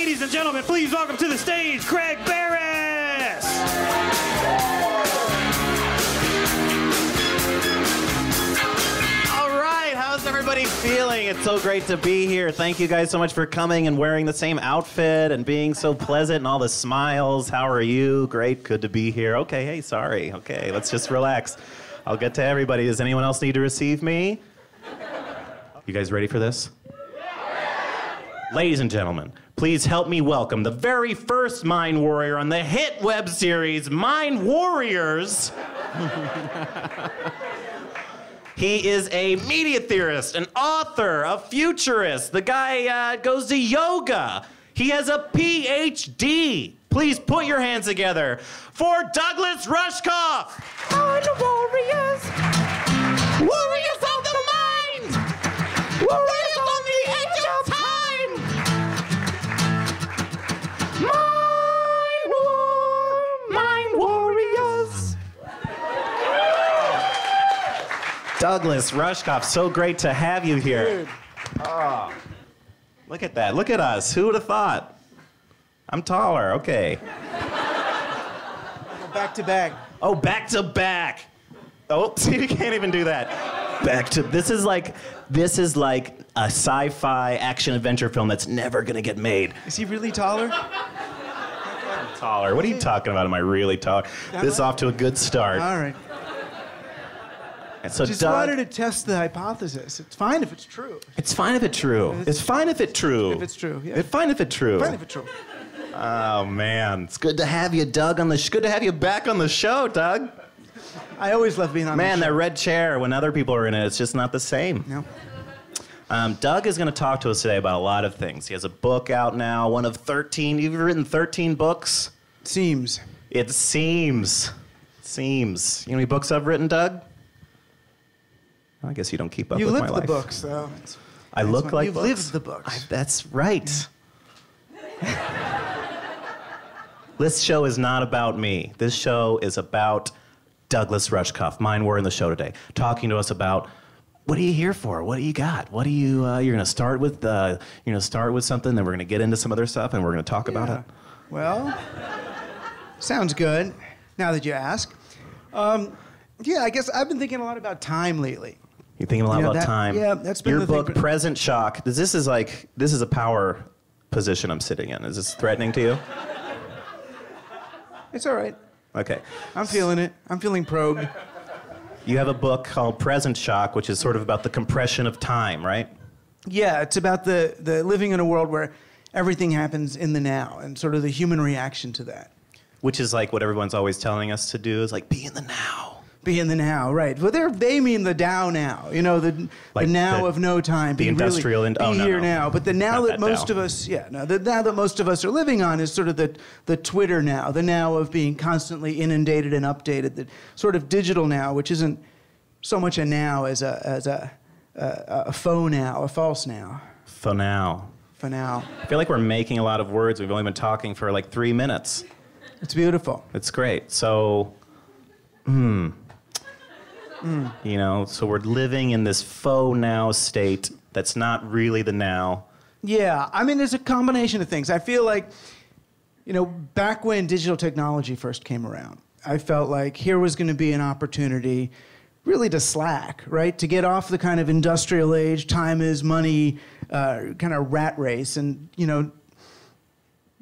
Ladies and gentlemen, please welcome to the stage, Greg Barris! All right, how's everybody feeling? It's so great to be here. Thank you guys so much for coming and wearing the same outfit and being so pleasant and all the smiles. How are you? Great, good to be here. Okay, hey, sorry. Okay, let's just relax. I'll get to everybody. Does anyone else need to receive me? You guys ready for this? Ladies and gentlemen, please help me welcome the very first Mind Warrior on the hit web series, Mind Warriors. He is a media theorist, an author, a futurist. The guy goes to yoga. He has a PhD. Please put your hands together for Douglas Rushkoff. Mind Warriors. Warriors of the mind. Warriors on the edge of time. Mind Warriors. Douglas Rushkoff, so great to have you here. Oh, look at that. Look at us. Who would have thought? I'm taller. Okay. Back to back. Oh, back to back. Oh, see, you can't even do that. Back to. This is like a sci-fi action adventure film that's never gonna get made. Is he really taller? I'm taller. What are you talking about? Am I really taller? This is off to a good start. All right. And so Just Doug, wanted to test the hypothesis. It's fine if it's true. it's fine if it's true. It's fine if it's true. If it's true, yeah. It's fine if it's true. Fine if it's true. Oh man, it's good to have you, Doug. Good to have you back on the show, Doug. I always love being on the show. Man, that red chair when other people are in it, it's just not the same. No. Doug is going to talk to us today about a lot of things. He has a book out now, one of 13. You've written 13 books? Seems. It seems. Seems. You know how many books I've written, Doug? I guess you don't keep up You with my lived life. the books, though. I look like You've books. lived the books. That's right. This show is not about me. This show is about Douglas Rushkoff. Mine were in the show today, talking to us about what are you here for? What do you got? What do you? You're gonna start with something, then we're gonna get into some other stuff, and we're gonna talk about it. Well, sounds good. Now that you ask, yeah, I guess I've been thinking a lot about time lately. You're thinking a lot about time. Yeah, that's been your the book, thing. Present Shock. This is a power position I'm sitting in. Is this threatening to you? It's all right. Okay. I'm feeling it. I'm feeling probed. You have a book called Present Shock, which is sort of about the compression of time, right? Yeah, it's about the living in a world where everything happens in the now and sort of the human reaction to that. Which is like what everyone's always telling us to do, is like be in the now. Be in the now, right. Well, they mean the Dow now, you know, the now of no time. The industrial... Be here now. But the now that most Dow. of us, the now that most of us are living on is sort of the Twitter now, the now of being constantly inundated and updated, the sort of digital now, which isn't so much a now as a faux now, a false now. For now. For now. I feel like we're making a lot of words. We've only been talking for like 3 minutes. It's beautiful. It's great. So, you know, so we're living in this faux now state that's not really the now. Yeah, I mean, there's a combination of things. I feel like, you know, back when digital technology first came around, I felt like here was going to be an opportunity really to slack, right? To get off the kind of industrial age, time is money, kind of rat race and, you know,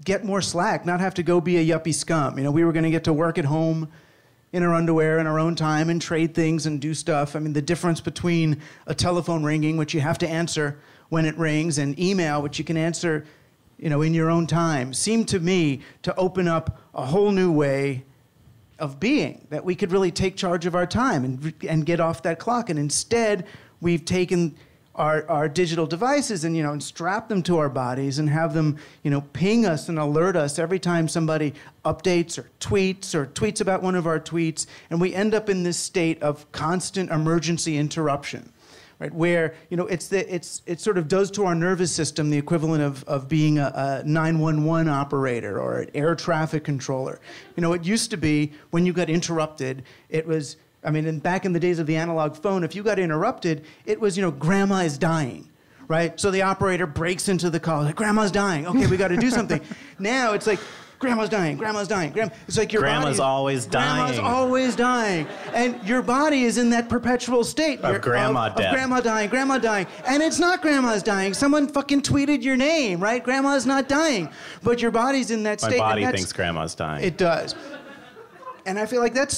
get more slack, not have to go be a yuppie scum. You know, we were going to get to work at home in our underwear in our own time and trade things and do stuff. I mean, the difference between a telephone ringing, which you have to answer when it rings, and email, which you can answer, you know, in your own time, seemed to me to open up a whole new way of being, that we could really take charge of our time and get off that clock. And instead, we've taken our digital devices and, you know, and strap them to our bodies and have them, you know, ping us and alert us every time somebody updates or tweets about one of our tweets. And we end up in this state of constant emergency interruption, right? Where, you know, it sort of does to our nervous system the equivalent of being a 911 operator or an air traffic controller. You know, it used to be when you got interrupted, it was, I mean, back in the days of the analog phone, if you got interrupted, it was, you know, grandma is dying, right? So the operator breaks into the call, like, grandma's dying. Okay, we got to do something. Now it's like, grandma's dying, grandma's dying. It's like your Grandma's always dying. Grandma's always dying. And your body is in that perpetual state. Of grandma death. Of grandma dying. And it's not grandma's dying. Someone fucking tweeted your name, right? Grandma's not dying. But your body's in that state. My body thinks grandma's dying. It does. And I feel like that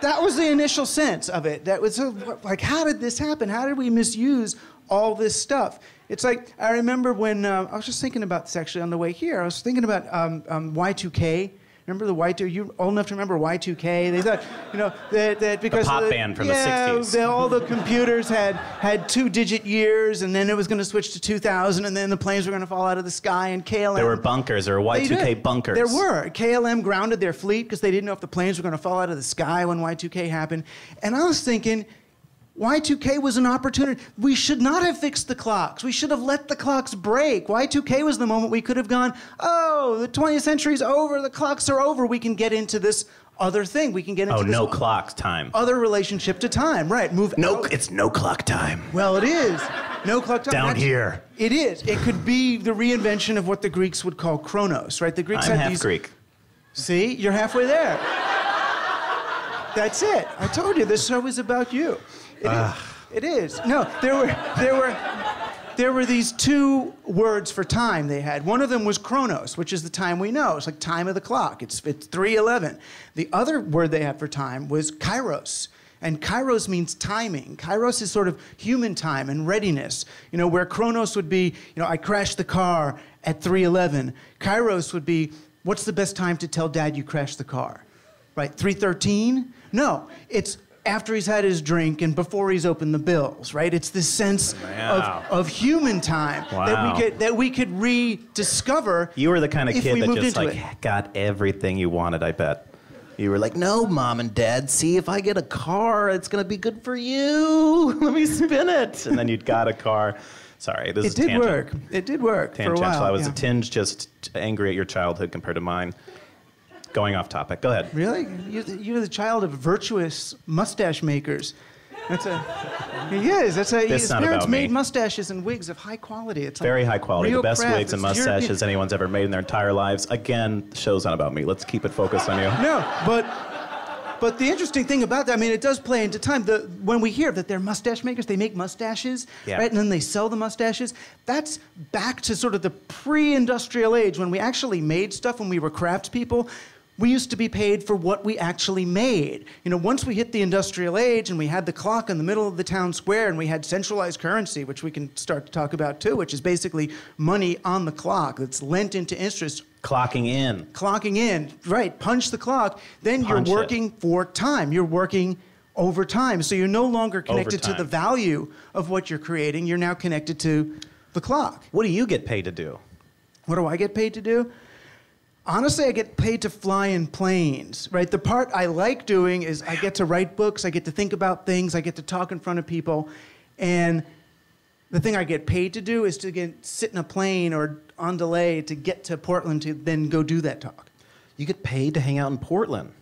was the initial sense of it. That was like, how did this happen? How did we misuse all this stuff? It's like, I remember when, I was just thinking about this actually on the way here. I was thinking about Y2K. Remember the Y2K? You old enough to remember Y2K? They thought, that because the pop band from the 60s. All the computers had 2-digit years, and then it was going to switch to 2000, and then the planes were going to fall out of the sky, and KLM. There were bunkers, or Y2K bunkers. There were. KLM grounded their fleet because they didn't know if the planes were going to fall out of the sky when Y2K happened. And I was thinking, Y2K was an opportunity. We should not have fixed the clocks. We should have let the clocks break. Y2K was the moment we could have gone, oh, the 20th century's over, the clocks are over. We can get into this other thing. We can get into this no clock time. Other relationship to time, right? It's no clock time. Well, it is. No clock time. Down here. It is. It could be the reinvention of what the Greeks would call chronos, right? The Greeks I'm had half Greek. See? You're halfway there. That's it. I told you, this show is about you. It is. No, there were these two words for time they had. One of them was chronos, which is the time we know. It's like time of the clock. It's 3:11. The other word they had for time was kairos. And kairos means timing. Kairos is sort of human time and readiness. Where chronos would be, I crashed the car at 3:11. Kairos would be, what's the best time to tell Dad you crashed the car? Right, 3:13? No, it's after he's had his drink and before he's opened the bills, right? It's this sense of human time that we could rediscover. You were the kind of kid that just got everything you wanted, I bet. You were like, no, Mom and Dad, see, if I get a car, it's going to be good for you. Let me spin it. And then you got a car. Sorry, this is tangent. It did work Tangential. for a while. I was a tinge just angry at your childhood compared to mine. Going off topic. Go ahead. Really? You're the child of virtuous mustache makers. He is. His parents made mustaches and wigs of high quality. It's very high quality. The best wigs and mustaches European. Anyone's ever made in their entire lives. Again, the show's not about me. Let's keep it focused on you. No, but the interesting thing about that, it does play into time. When we hear that they're mustache makers, they make mustaches, right? And then they sell the mustaches. That's back to sort of the pre-industrial age when we actually made stuff, when we were craftspeople. We used to be paid for what we actually made. Once we hit the industrial age and we had the clock in the middle of the town square and we had centralized currency, which we can start to talk about too, which is basically money on the clock that's lent into interest. Clocking in, right, punch the clock, then you're working for time. You're working over time. So you're no longer connected to the value of what you're creating. You're now connected to the clock. What do you get paid to do? What do I get paid to do? Honestly, I get paid to fly in planes, right? The part I like doing is I get to write books, I get to think about things, I get to talk in front of people, and the thing I get paid to do is to sit in a plane or on delay to get to Portland to then go do that talk. You get paid to hang out in Portland?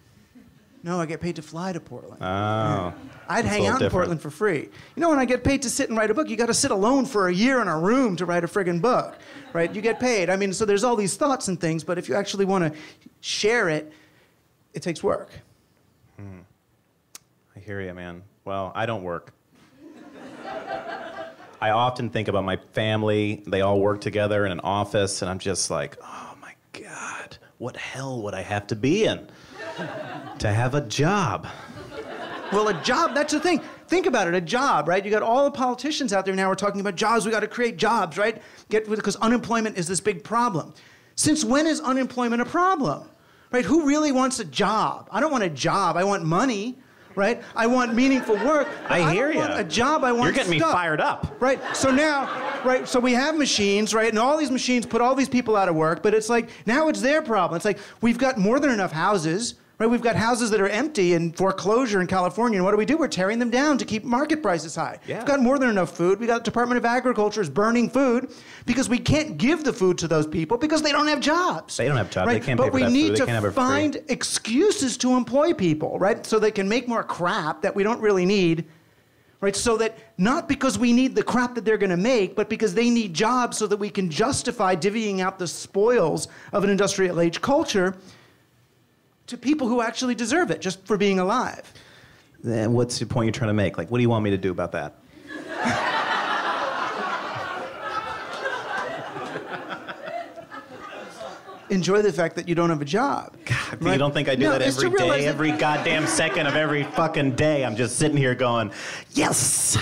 No, I get paid to fly to Portland. Oh. Yeah. I'd hang out in Portland for free. When I get paid to sit and write a book, you got to sit alone for a year in a room to write a friggin' book, right? You get paid. So there's all these thoughts and things, but if you actually want to share it, it takes work. I hear you, man. Well, I don't work. I often think about my family. They all work together in an office, and I'm just like, oh my God, what hell would I have to be in to have a job? Well, a job, that's the thing. Think about it, a job, right? You got all the politicians out there now are talking about jobs. We got to create jobs, right? Because unemployment is this big problem. Since when is unemployment a problem? Right? Who really wants a job? I don't want a job. I want money, right? I want meaningful work. I hear you. I don't want a job. I want You're getting stuff. Me fired up. Right? So now, right? So we have machines, right? And all these machines put all these people out of work, but it's like, now it's their problem. It's like, we've got more than enough houses. Right, we've got houses that are empty in foreclosure in California, and what do? We're tearing them down to keep market prices high. Yeah. We've got more than enough food. We got the Department of Agriculture is burning food because we can't give the food to those people because they don't have jobs. They don't have jobs. Right? They can't pay for that food. But we need They can't have to it free. find excuses to employ people, right? So they can make more crap that we don't really need right? So that not because we need the crap that they're going to make, but because they need jobs so that we can justify divvying out the spoils of an industrial age culture to people who actually deserve it just for being alive. Then what's the point you're trying to make? Like, what do you want me to do about that? Enjoy the fact that you don't have a job. God, right? You don't think I do that every day, every goddamn second of every fucking day? I'm just sitting here going, yes!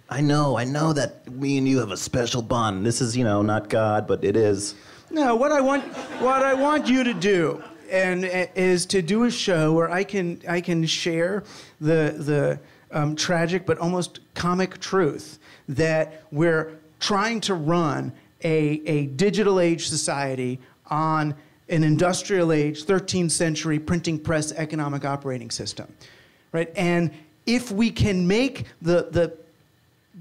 I know that me and you have a special bond. This is, not God, but it is. No, what I want you to do is to do a show where I can share the tragic but almost comic truth that we're trying to run a digital age society on an industrial age, 13th century printing press economic operating system, right? And if we can make the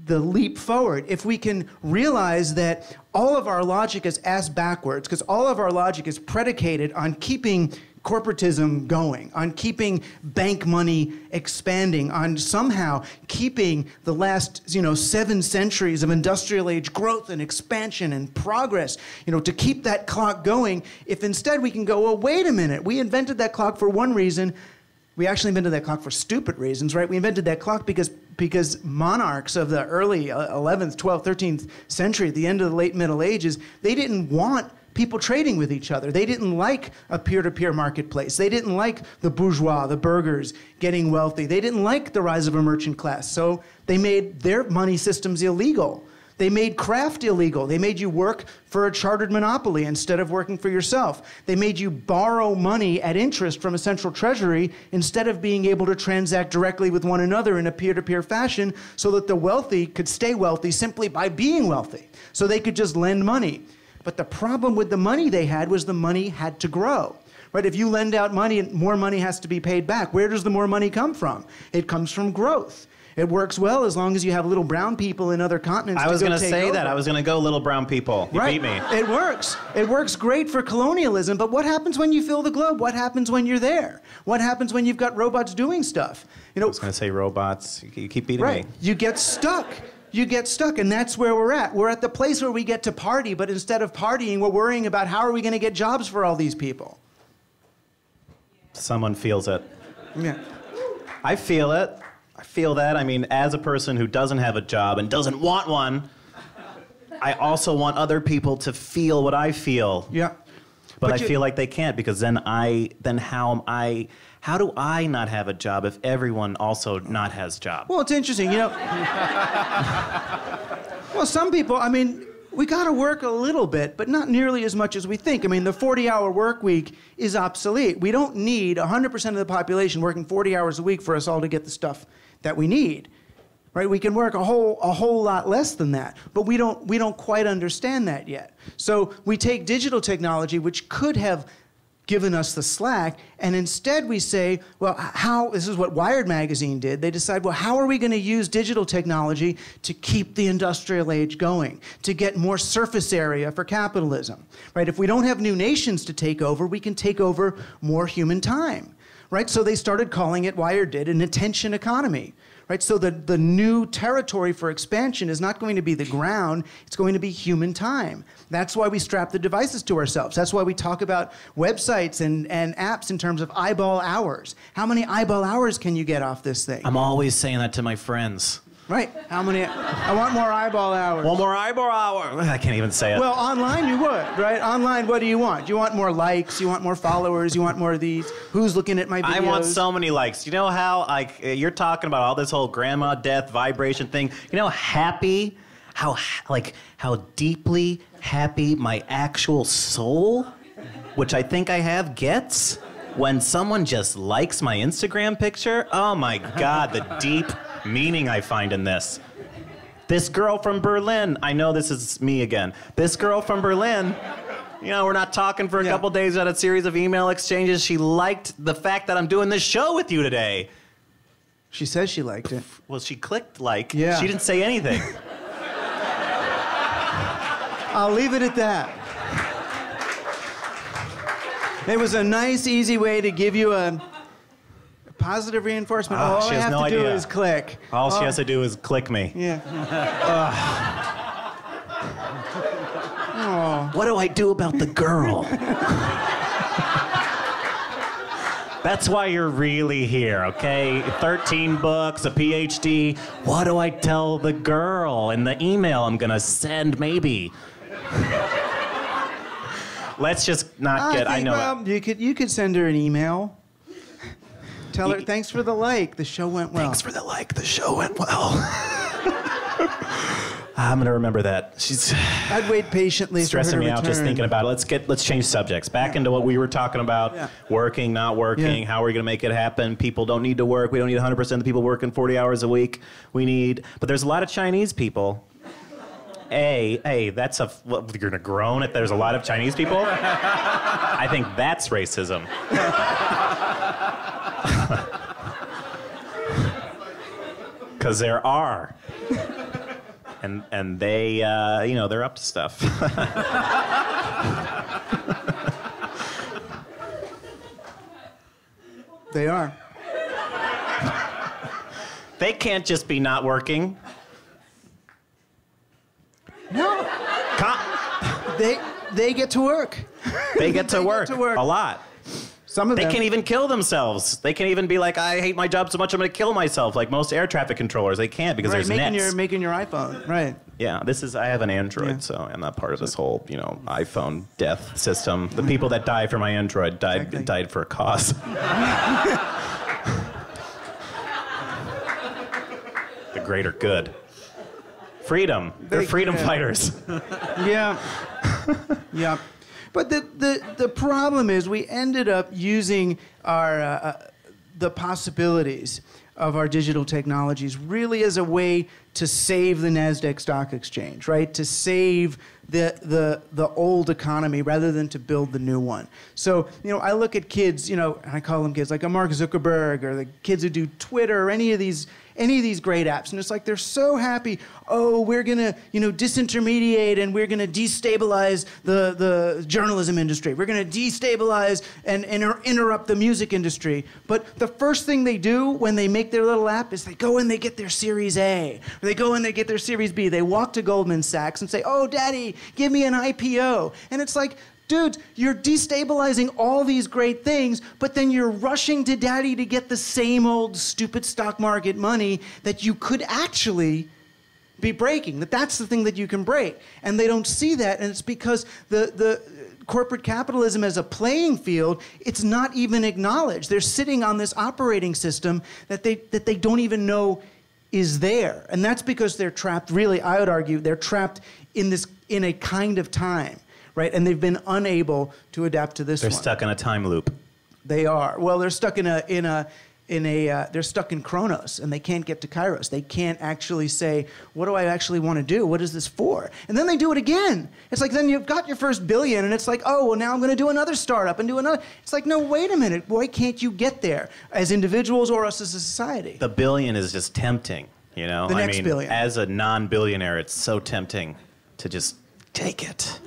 leap forward, if we can realize that all of our logic is ass backwards, because all of our logic is predicated on keeping corporatism going, on keeping bank money expanding, on somehow keeping the last 7 centuries of industrial age growth and expansion and progress, to keep that clock going. If instead we can go, well, wait a minute, we invented that clock for one reason. We actually invented that clock for stupid reasons, right? We invented that clock because monarchs of the early 11th, 12th, 13th century, at the end of the late Middle Ages, they didn't want people trading with each other. They didn't like a peer-to-peer marketplace. They didn't like the bourgeois, the burghers, getting wealthy. They didn't like the rise of a merchant class. So they made their money systems illegal. They made craft illegal. They made you work for a chartered monopoly instead of working for yourself. They made you borrow money at interest from a central treasury instead of being able to transact directly with one another in a peer-to-peer fashion so that the wealthy could stay wealthy simply by being wealthy. So they could just lend money. But the problem with the money they had was the money had to grow. Right? If you lend out money, more money has to be paid back. Where does the more money come from? It comes from growth. It works well as long as you have little brown people in other continents. I was going to say that. I was going to go little brown people. You beat me. It works. It works great for colonialism, but what happens when you fill the globe? What happens when you're there? What happens when you've got robots doing stuff? I was going to say robots. You keep beating me. You get stuck. You get stuck, and that's where we're at. We're at the place where we get to party, but instead of partying, we're worrying about how are we going to get jobs for all these people. Someone feels it. Yeah. I feel it. I feel that. I mean, as a person who doesn't have a job and doesn't want one, I also want other people to feel what I feel. Yeah. But I feel like they can't, because then how do I not have a job if everyone also not has a job? Well, it's interesting, well, some people, we got to work a little bit, but not nearly as much as we think. The 40-hour work week is obsolete. We don't need 100% of the population working 40 hours a week for us all to get the stuff that we need. Right? We can work a whole lot less than that, but we don't quite understand that yet. So we take digital technology, which could have given us the slack, and instead we say, well, this is what Wired magazine did. They decide, well, how are we going to use digital technology to keep the industrial age going, to get more surface area for capitalism, right? If we don't have new nations to take over, we can take over more human time, right? So they started calling it, Wired did, an attention economy. Right? So the new territory for expansion is not going to be the ground, it's going to be human time. That's why we strap the devices to ourselves. That's why we talk about websites and apps in terms of eyeball hours. How many eyeball hours can you get off this thing? I'm always saying that to my friends. Right. How many? I want more eyeball hours. One more eyeball hour. I can't even say it. Well, online you would, right? Online, what do you want? You want more likes? You want more followers? You want more of these? Who's looking at my videos? I want so many likes. You know how, you're talking about all this whole grandma death vibration thing. You know how deeply happy my actual soul, which I think I have, gets when someone just likes my Instagram picture? Oh my God, the deep meaning I find in this. This girl from Berlin, I know this is me again. This girl from Berlin, we're not talking for a couple days, at a series of email exchanges. She liked the fact that I'm doing this show with you today. She says she liked it. Well, she clicked like. Yeah. She didn't say anything. I'll leave it at that. It was a nice, easy way to give you a Positive reinforcement. Ah, All she I has have no to do idea. is click. All she has to do is click me. Yeah. What do I do about the girl? That's why you're really here, okay? 13 books, a PhD. What do I tell the girl in the email I'm gonna send, maybe? Let's just not get, I know. Well, you could send her an email. Tell her, thanks for the like, the show went well. Thanks for the like, the show went well. I'm gonna remember that. I'd wait patiently stressing for her me to out return. just thinking about it. Let's change subjects. Back into what we were talking about. Yeah. Working, not working. Yeah. How are we gonna make it happen? People don't need to work. We don't need 100% of the people working 40 hours a week. But there's a lot of Chinese people. That's you're gonna groan if there's a lot of Chinese people? I think that's racism. Because there are. And they, they're up to stuff. They are. They can't just be not working. No. They get to work. They get to work to work. a lot. Some of They them. can even kill themselves. They can even be like, I hate my job so much I'm going to kill myself. Like most air traffic controllers, they can't because there's nets. Making your iPhone, right? Yeah, I have an Android, Yeah. so I'm not part of this whole, iPhone death system. The people that die for my Android died for a cause. The greater good. Freedom. They're freedom fighters. Yeah. Yeah. But the problem is we ended up using our the possibilities of our digital technologies really as a way to save the NASDAQ stock exchange, right? To save the old economy rather than to build the new one. So, I look at kids, and I call them kids like a Mark Zuckerberg or the kids who do Twitter or any of these great apps. And it's like they're so happy, we're going to, disintermediate and we're going to destabilize the journalism industry. We're going to destabilize and interrupt the music industry. But the first thing they do when they make their little app is they go and they get their Series A. Or they go and they get their Series B. They walk to Goldman Sachs and say, oh, Daddy, give me an IPO. And it's like, dude, you're destabilizing all these great things, but then you're rushing to Daddy to get the same old stupid stock market money that you could actually be breaking. That's the thing that you can break. And they don't see that, and it's because the corporate capitalism as a playing field, it's not even acknowledged. They're sitting on this operating system that they don't even know is there. And that's because they're trapped, really, I would argue, they're trapped in a kind of time. Right, and they've been unable to adapt to this one. They're stuck in a time loop. They are. Well, they're stuck they're stuck in Chronos, and they can't get to Kairos. They can't actually say, what do I actually want to do? What is this for? And then they do it again. It's like then you've got your first billion, and it's like, oh, well, now I'm going to do another startup and do another. It's like, no, wait a minute. Why can't you get there as individuals or us as a society? The billion is just tempting, The next billion. As a non-billionaire, it's so tempting to just take it.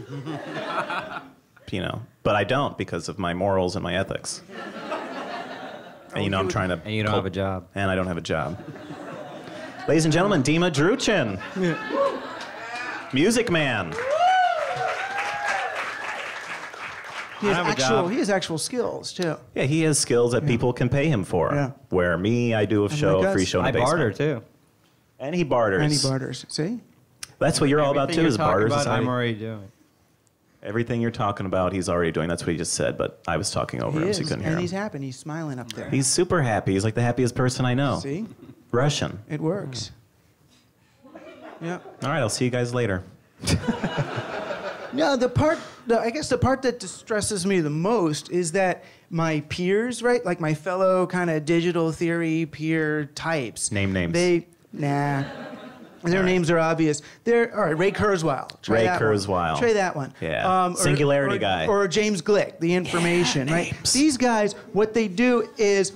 But I don't because of my morals and my ethics. And I'm trying to... And you don't have a job. And I don't have a job. Ladies and gentlemen, Dima Druchin. Music man. He has actual skills, too. Yeah, he has skills that people can pay him for. Yeah. Where me, I do a free show in the I basement. barter, too. And he barters. See? That's what you're all about, too, is barters. I'm already doing. Everything you're talking about, he's already doing. That's what he just said, but I was talking over him, so you couldn't hear him. And he's happy. He's smiling up there. He's super happy. He's like the happiest person I know. See? Russian. It works. Yeah. All right, I'll see you guys later. No, I guess the part that distresses me the most is that my peers, right, like my fellow kind of digital theory peer types. Name names. Their names are obvious. All right, Ray Kurzweil. Try that one. Yeah. Singularity guy. Or James Glick, The Information, right? These guys, what they do is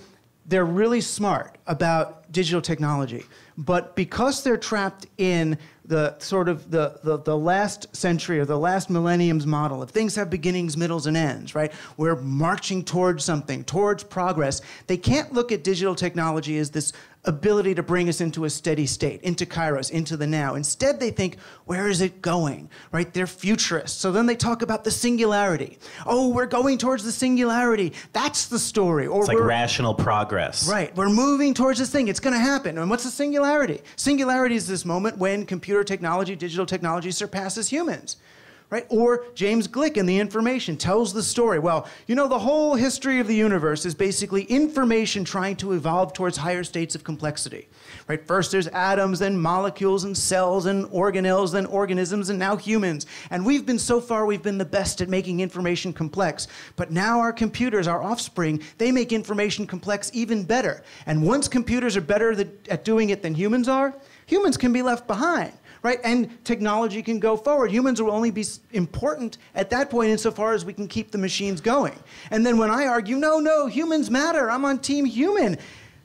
they're really smart about digital technology, but because they're trapped in the sort of the last century or the last millennium's model of things have beginnings, middles, and ends, right? We're marching towards something, towards progress. They can't look at digital technology as this ability to bring us into a steady state, into Kairos, into the now. Instead, they think, where is it going, right? They're futurists. So then they talk about the singularity. Oh, we're going towards the singularity. That's the story. Or it's like rational progress. Right. We're moving towards this thing. It's going to happen. And what's the singularity? Singularity is this moment when computer technology, digital technology surpasses humans. Right? Or James Glick in The Information tells the story. Well, you know, the whole history of the universe is basically information trying to evolve towards higher states of complexity. Right? First there's atoms, then molecules and cells and organelles, then organisms, and now humans. And we've been the best at making information complex. But now our computers, our offspring, they make information complex even better. And once computers are better at doing it than humans are, humans can be left behind. Right? And technology can go forward. Humans will only be important at that point insofar as we can keep the machines going. And then when I argue, no, humans matter, I'm on team human,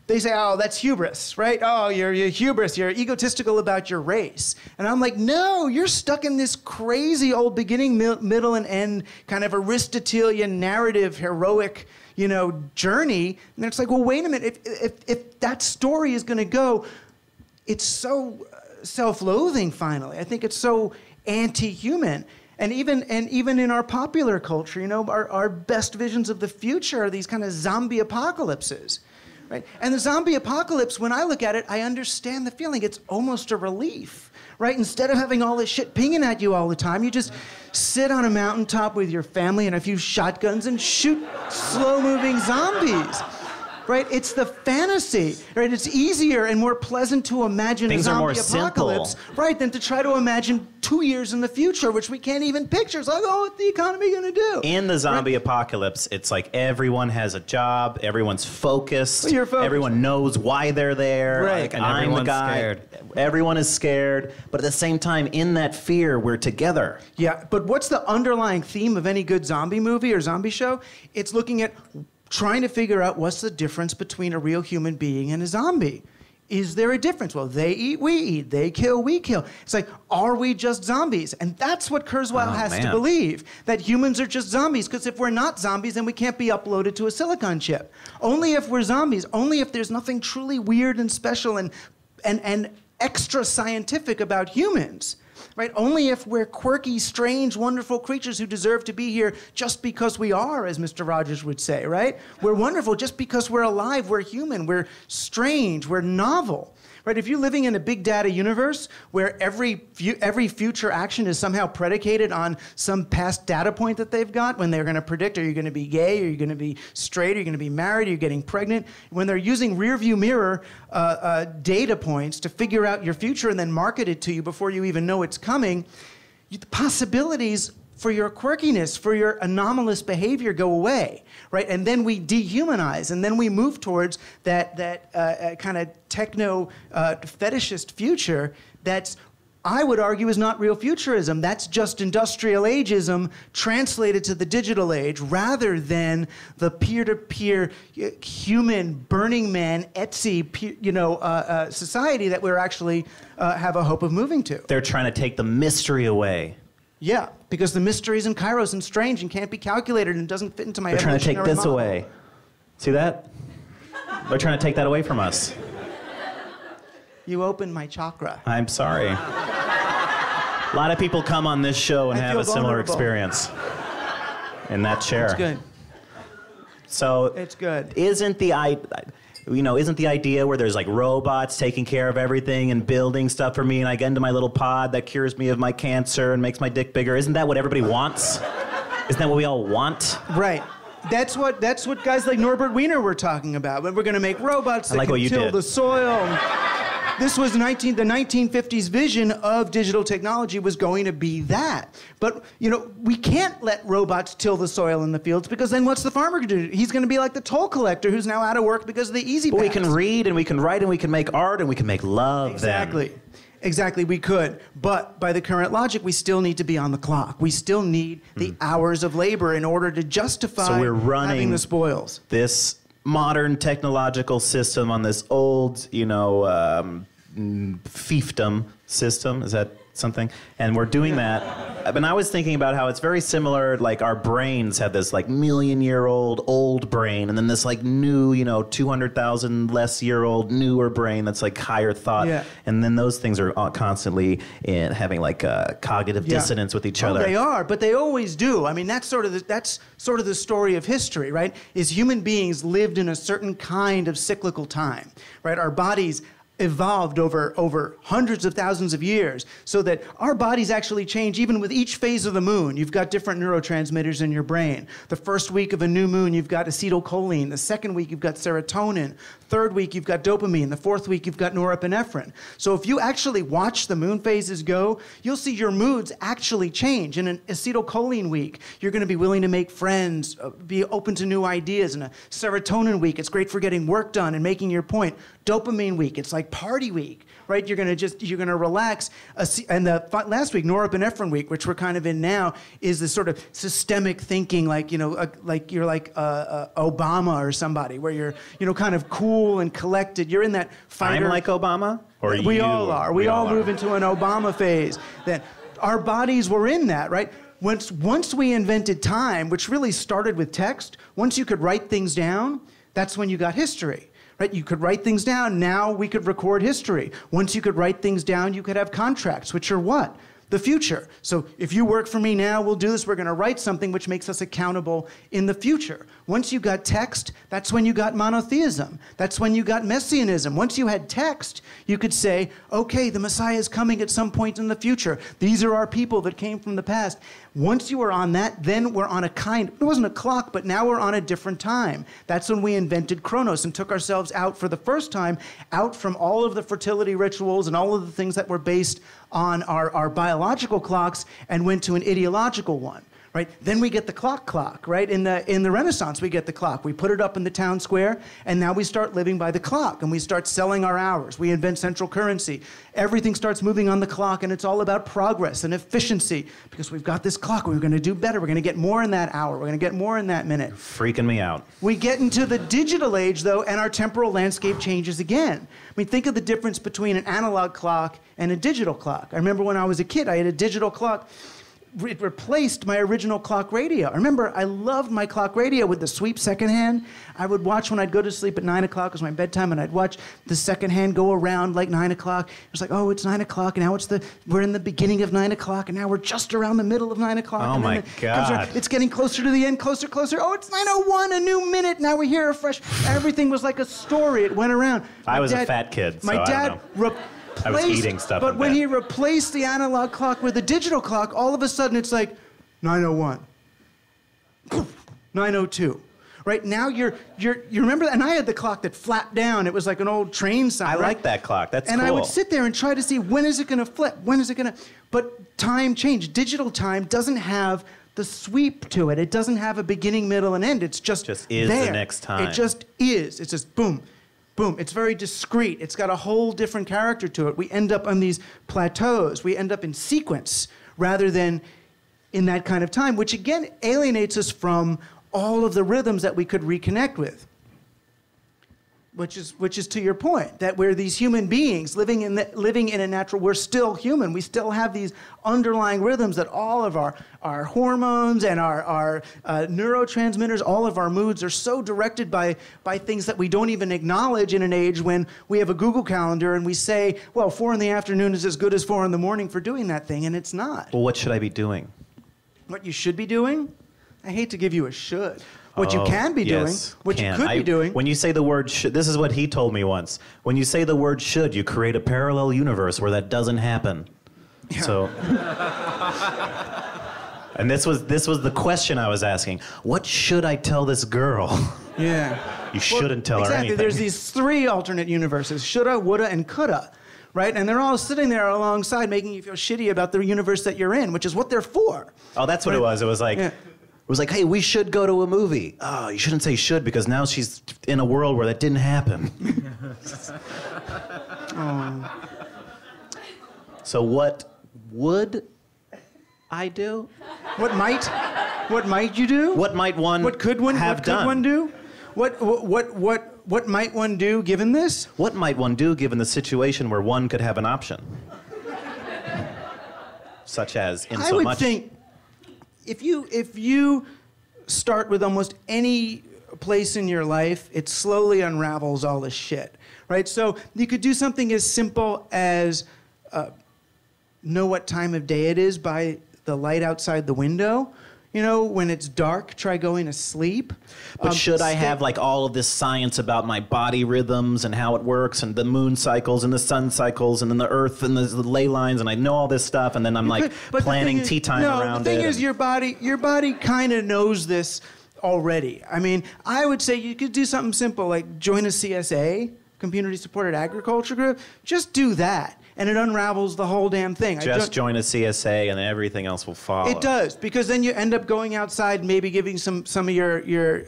they say, oh, that's hubris, right? Oh, you're hubris, you're egotistical about your race. And I'm like, no, you're stuck in this crazy old beginning, middle, and end kind of Aristotelian narrative, heroic, journey. And it's like, well, wait a minute, if that story is going to go, it's so self-loathing, finally. I think it's so anti-human. And even in our popular culture, our best visions of the future are these kind of zombie apocalypses. Right? And the zombie apocalypse, when I look at it, I understand the feeling. It's almost a relief. Right? Instead of having all this shit pinging at you all the time, you just sit on a mountaintop with your family and a few shotguns and shoot slow-moving zombies. Right? It's the fantasy, right? It's easier and more pleasant to imagine a zombie apocalypse, right, than to try to imagine 2 years in the future, which we can't even picture. It's like, oh, what's the economy going to do? In the zombie apocalypse, it's like everyone has a job, everyone's focused, well, you're focused. Everyone knows why they're there. Right. Like, and I'm the guy. Scared. Everyone is scared, but at the same time, in that fear, we're together. Yeah, but what's the underlying theme of any good zombie movie or zombie show? It's looking at trying to figure out what's the difference between a real human being and a zombie. Is there a difference? Well, they eat, we eat. They kill, we kill. It's like, are we just zombies? And that's what Kurzweil has to believe, that humans are just zombies, because if we're not zombies, then we can't be uploaded to a silicon chip. Only if we're zombies, only if there's nothing truly weird and special and extra scientific about humans. Right? Only if we're quirky, strange, wonderful creatures who deserve to be here just because we are, as Mr. Rogers would say, right? We're wonderful just because we're alive, we're human, we're strange, we're novel. Right? If you're living in a big data universe where every future action is somehow predicated on some past data point that they've got, when they're going to predict, are you going to be gay, are you going to be straight, are you going to be married, are you getting pregnant, when they're using rearview mirror data points to figure out your future and then market it to you before you even know it's coming, the possibilities for your quirkiness, for your anomalous behavior go away, right? And then we dehumanize, and then we move towards that kind of techno fetishist future that's, I would argue, is not real futurism. That's just industrial ageism translated to the digital age, rather than the peer-to-peer human Burning Man Etsy society that we're actually have a hope of moving to. They're trying to take the mystery away. Yeah, because the mystery is in Kairos and strange and can't be calculated and doesn't fit into my evolutionary model. They're trying to take this away. See that? They're trying to take that away from us. You opened my chakra. I'm sorry. A lot of people come on this show and have a similar experience in that chair. It's good. So it's good. Isn't the idea where there's like robots taking care of everything and building stuff for me, and I get into my little pod that cures me of my cancer and makes my dick bigger? Isn't that what everybody wants? Isn't that what we all want? Right. That's what guys like Norbert Wiener were talking about. When we're going to make robots that can till the soil. This was the 1950s vision of digital technology was going to be that. But, we can't let robots till the soil in the fields, because then what's the farmer going to do? He's going to be like the toll collector who's now out of work because of the easy pass. We can read and we can write and we can make art and we can make love. Exactly. Then. Exactly, we could. But by the current logic, we still need to be on the clock. We still need the hours of labor in order to justify having the spoils. This modern technological system on this old, fiefdom system. Is that something? And we're doing that. And I was thinking about how it's very similar, like our brains have this like million-year-old old brain, and then this like new, 200,000 less year old newer brain that's like higher thought. Yeah. And then those things are constantly having like cognitive dissonance with each other. They are, but they always do. I mean, that's sort of the story of history, right? Is human beings lived in a certain kind of cyclical time, right? Our bodies evolved over hundreds of thousands of years, so that our bodies actually change even with each phase of the moon. You've got different neurotransmitters in your brain. The first week of a new moon, you've got acetylcholine. The second week, you've got serotonin. Third week, you've got dopamine. The fourth week, you've got norepinephrine. So if you actually watch the moon phases go, you'll see your moods actually change. In an acetylcholine week, you're going to be willing to make friends, be open to new ideas. In a serotonin week, it's great for getting work done and making your point. Dopamine week, it's like party week, right? You're gonna relax. And the last week, norepinephrine week, which we're kind of in now, is this sort of systemic thinking, like like you're like Obama or somebody, where you're kind of cool and collected. You're in that fighter. I'm like Obama, or we you? all are. We all move into an Obama phase. That our bodies were in that, right? Once we invented time, which really started with text, once you could write things down, that's when you got history. Right? You could write things down. Now we could record history. Once you could write things down, you could have contracts, which are what? The future. So if you work for me now, we'll do this. We're going to write something which makes us accountable in the future. Once you got text, that's when you got monotheism. That's when you got messianism. Once you had text, you could say, okay, the Messiah is coming at some point in the future. These are our people that came from the past. Once you were on that, then we're on it wasn't a clock, but now we're on a different time. That's when we invented Chronos and took ourselves out for the first time, out from all of the fertility rituals and all of the things that were based on our biological clocks, and went to an ideological one. Right? Then we get the clock, right? In the Renaissance, we get the clock. We put it up in the town square, and now we start living by the clock, and we start selling our hours. We invent central currency. Everything starts moving on the clock, and it's all about progress and efficiency, because we've got this clock. We're going to do better. We're going to get more in that hour. We're going to get more in that minute. Freaking me out. We get into the digital age, though, and our temporal landscape changes again. I mean, think of the difference between an analog clock and a digital clock. I remember when I was a kid, I had a digital clock. It replaced my original clock radio. I remember I loved my clock radio with the sweep second hand. I would watch when I'd go to sleep at 9 o'clock. It was my bedtime, and I'd watch the second hand go around like 9 o'clock. It was like, oh, it's 9 o'clock, and now we're in the beginning of 9 o'clock, and now we're just around the middle of 9 o'clock. Oh, my God. It's getting closer to the end, closer. Oh, it's 9:01, a new minute. Now we hear a fresh. Everything was like a story. It went around. I was a fat kid, so my dad I don't know. I was eating stuff. But when he replaced the analog clock with a digital clock, all of a sudden it's like 9:01, 9:02. Right now you remember that? And I had the clock that flapped down. It was like an old train sign. I like that clock. That's and cool. I would sit there and try to see, when is it going to flip? When is it going to? But time changed. Digital time doesn't have the sweep to it. It doesn't have a beginning, middle, and end. It's just is there. The next time. It just is. It's just boom. Boom. It's very discrete. It's got a whole different character to it. We end up on these plateaus. We end up in sequence rather than in that kind of time, which again alienates us from all of the rhythms that we could reconnect with. Which is to your point, that we're these human beings living in a natural. We're still human. We still have these underlying rhythms that all of our hormones and our neurotransmitters, all of our moods are so directed by things that we don't even acknowledge in an age when we have a Google Calendar and we say, well, 4 in the afternoon is as good as 4 in the morning for doing that thing, and it's not. Well, what should I be doing? What you should be doing? I hate to give you a should. What you can be doing, what you could be doing. When you say the word should, this is what he told me once. When you say the word should, you create a parallel universe where that doesn't happen. Yeah. So, and this was the question I was asking. What should I tell this girl? Yeah. You shouldn't tell her anything. There's these 3 alternate universes, shoulda, woulda, and coulda. Right? And they're all sitting there alongside making you feel shitty about the universe that you're in, which is what they're for. Oh, that's what it was. It was like... Yeah. It was like, hey, we should go to a movie. Oh, you shouldn't say should, because now she's in a world where that didn't happen. Oh. So what would I do? What might you do? What might one What could one have done? What could one do? What might one do given this? What might one do given the situation where one could have an option? Such as in so much... I would think if you start with almost any place in your life, it slowly unravels all this shit, right? So you could do something as simple as know what time of day it is by the light outside the window. You know, when it's dark, try going to sleep. But should I have like all of this science about my body rhythms and how it works and the moon cycles and the sun cycles and then the earth and the ley lines and I know all this stuff and then I'm like planning tea time around it? The thing is your body kind of knows this already. I mean, I would say you could do something simple like join a CSA, Community Supported Agriculture Group. Just do that. And it unravels the whole damn thing. Just join a CSA and everything else will follow. It does, because then you end up going outside and maybe giving some of your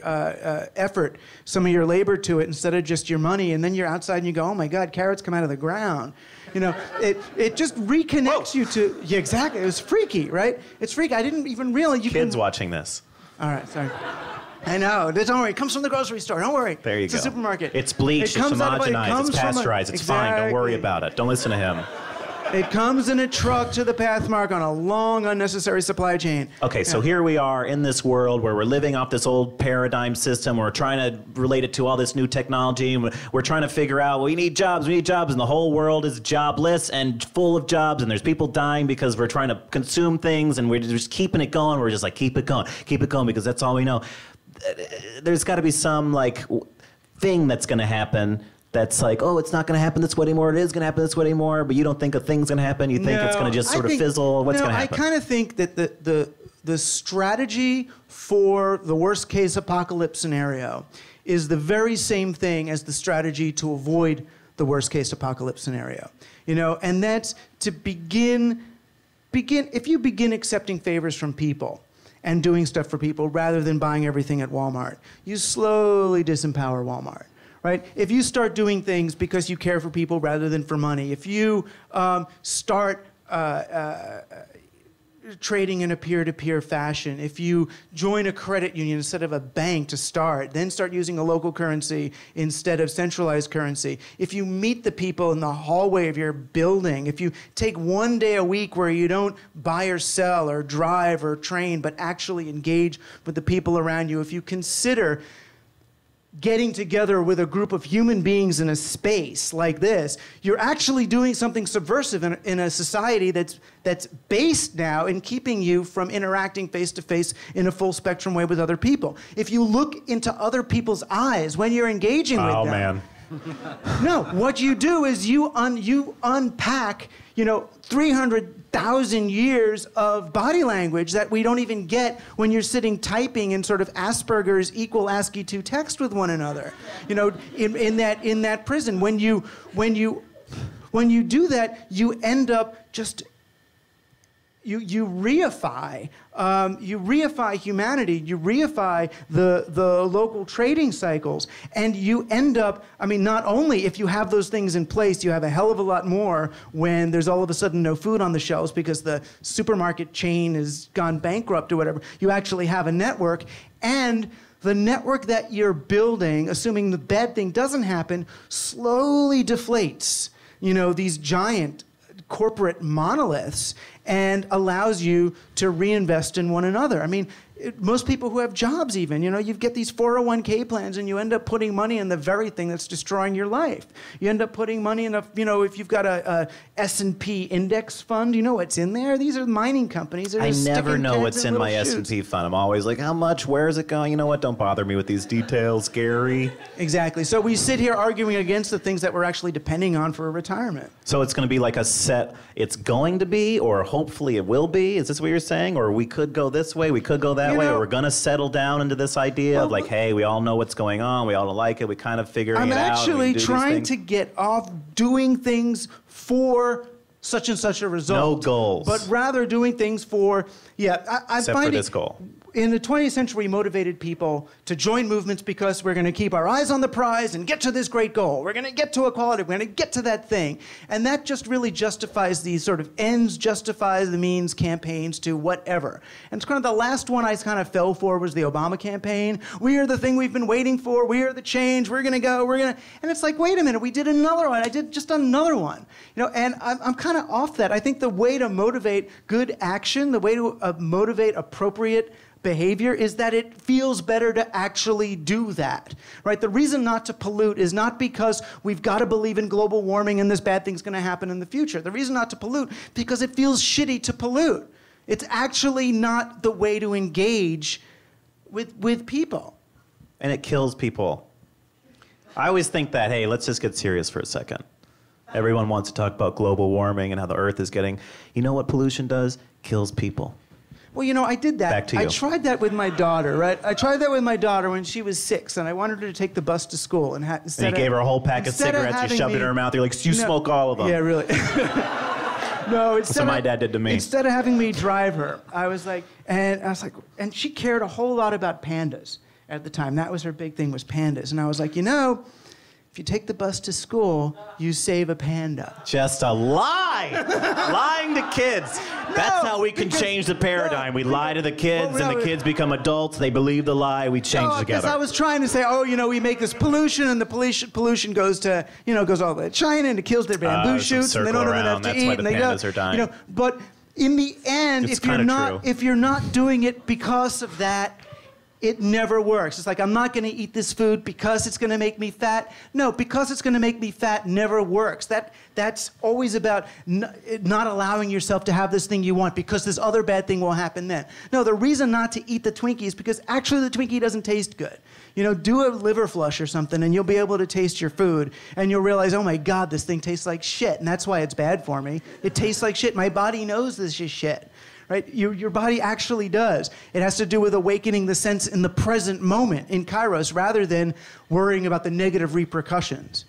effort, some of your labor to it instead of just your money. And then you're outside and you go, oh my God, carrots come out of the ground. You know, it just reconnects you to, yeah, exactly. It was freaky, right? It's freaky. I didn't even realize you Kids watching this. All right, sorry. I know. Don't worry. It comes from the grocery store. Don't worry. There you go. It's a supermarket. It's bleached. It's homogenized. It's pasteurized. It's fine. Don't worry about it. Don't listen to him. It comes in a truck to the Pathmark on a long, unnecessary supply chain. Okay, so here we are in this world where we're living off this old paradigm system. We're trying to relate it to all this new technology. And we're trying to figure out, well, we need jobs. And the whole world is jobless and full of jobs. And there's people dying because we're trying to consume things. And we're just keeping it going. We're just like, keep it going, because that's all we know. There's got to be some, like, thing that's going to happen that's like, oh, it's not going to happen this way anymore. It is going to happen this way anymore. But you don't think a thing's going to happen. You think it's going to just sort of fizzle. What's going to happen? I kind of think that the strategy for the worst case apocalypse scenario is the very same thing as the strategy to avoid the worst case apocalypse scenario. You know, and that's to begin if you begin accepting favors from people and doing stuff for people rather than buying everything at Walmart, you slowly disempower Walmart. Right? If you start doing things because you care for people rather than for money, if you start trading in a peer-to-peer fashion, if you join a credit union instead of a bank to start, then start using a local currency instead of centralized currency, if you meet the people in the hallway of your building, if you take one day a week where you don't buy or sell or drive or train, but actually engage with the people around you, if you consider getting together with a group of human beings in a space like this, you're actually doing something subversive in a society that's based now in keeping you from interacting face-to-face in a full spectrum way with other people. If you look into other people's eyes when you're engaging with them... Oh, man. No, what you do is you unpack, 300,000 years of body language that we don't even get when you're sitting typing in sort of Asperger's equal ASCII2 text with one another. In that prison, when you do that, you end up just you reify humanity, you reify the local trading cycles, and you end up, not only if you have those things in place, you have a hell of a lot more when there's all of a sudden no food on the shelves because the supermarket chain has gone bankrupt or whatever. You actually have a network, and the network that you're building, assuming the bad thing doesn't happen, slowly deflates, these giant corporate monoliths and allows you to reinvest in one another. Most people who have jobs even, you get these 401k plans and you end up putting money in the very thing that's destroying your life. You end up putting money in if you've got a S&P index fund, what's in there? These are mining companies. I never know what's in my S&P fund. I'm always like, how much? Where is it going? You know what? Don't bother me with these details, Gary. Exactly. So we sit here arguing against the things that we're actually depending on for a retirement. So it's going to be like a set, it's going to be, or hopefully it will be? Is this what you're saying? Or we could go this way, we could go that way, or we're going to settle down into this idea of like, hey, we all know what's going on, we all like it, we kind of figuring it out. I'm actually trying to get off doing things for such and such a result. No goals. But rather doing things for, Except for this goal. in the 20th century, we motivated people to join movements because we're going to keep our eyes on the prize and get to this great goal. We're going to get to equality. We're going to get to that thing. And that just really justifies these sort of ends justify the means campaigns to whatever. And it's kind of the last one I kind of fell for was the Obama campaign. We are the thing we've been waiting for. We are the change. We're going to go. We're going to... And it's like, wait a minute. We did another one. I did just another one. You know, and I'm kind of off that. I think the way to motivate good action, the way to motivate appropriate behavior is that it feels better to actually do that, right? The reason not to pollute is not because we've got to believe in global warming and this bad thing's going to happen in the future. The reason not to pollute because it feels shitty to pollute. It's actually not the way to engage with people. And it kills people. I always think that, hey, let's just get serious for a second. Everyone wants to talk about global warming and how the Earth is getting... You know what pollution does? Kills people. Well, you know, I did that. Back to you. I tried that with my daughter, right? I tried that with my daughter when she was 6, and I wanted her to take the bus to school. And you gave her a whole pack of cigarettes, you shoved it in her mouth, you're like, you smoke all of them. Yeah, really. No, That's what my dad did to me. Instead of having me drive her, and she cared a whole lot about pandas at the time. That was her big thing, was pandas. And I was like, you know, if you take the bus to school, you save a panda. Just a lie! Lying to kids. That's how we can change the paradigm. We lie to the kids, and the kids become adults. They believe the lie. We change together. Because I was trying to say, oh, you know, we make this pollution, and the pollution goes to, you know, goes all the way to China, and it kills their bamboo shoots, and they don't have enough to eat. That's why the pandas are dying. You know, but in the end, if you're not doing it because of that, it never works. It's like, I'm not going to eat this food because it's going to make me fat. No, because it's going to make me fat never works. That's always about not allowing yourself to have this thing you want because this other bad thing will happen then. No, the reason not to eat the Twinkie is because actually the Twinkie doesn't taste good. You know, do a liver flush or something and you'll be able to taste your food and you'll realize, oh my God, this thing tastes like shit. And that's why it's bad for me. It tastes like shit. My body knows this is shit. Right? Your body actually does. It has to do with awakening the sense in the present moment in Kairos rather than worrying about the negative repercussions.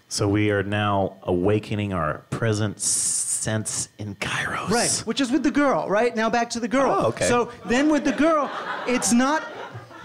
So we are now awakening our present sense in Kairos. Right, which is with the girl, right? Now back to the girl. Oh, okay. So then with the girl, it's not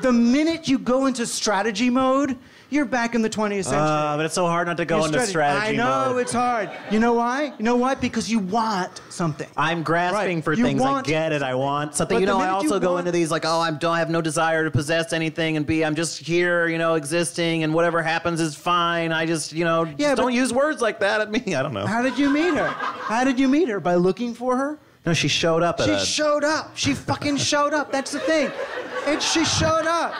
the minute you go into strategy mode, you're back in the 20th century. But it's so hard not to go into strategy mode. I know, it's hard. You know why? You know why? Because you want something. I'm grasping for things. I get it. I want something. You know, I also go into these like, oh, I don't have no desire to possess anything, and B, I'm just here, you know, existing, and whatever happens is fine. I just, you know, don't use words like that at me. I don't know. How did you meet her? How did you meet her? By looking for her? No, she showed up. She showed up. She fucking showed up. That's the thing. She showed up.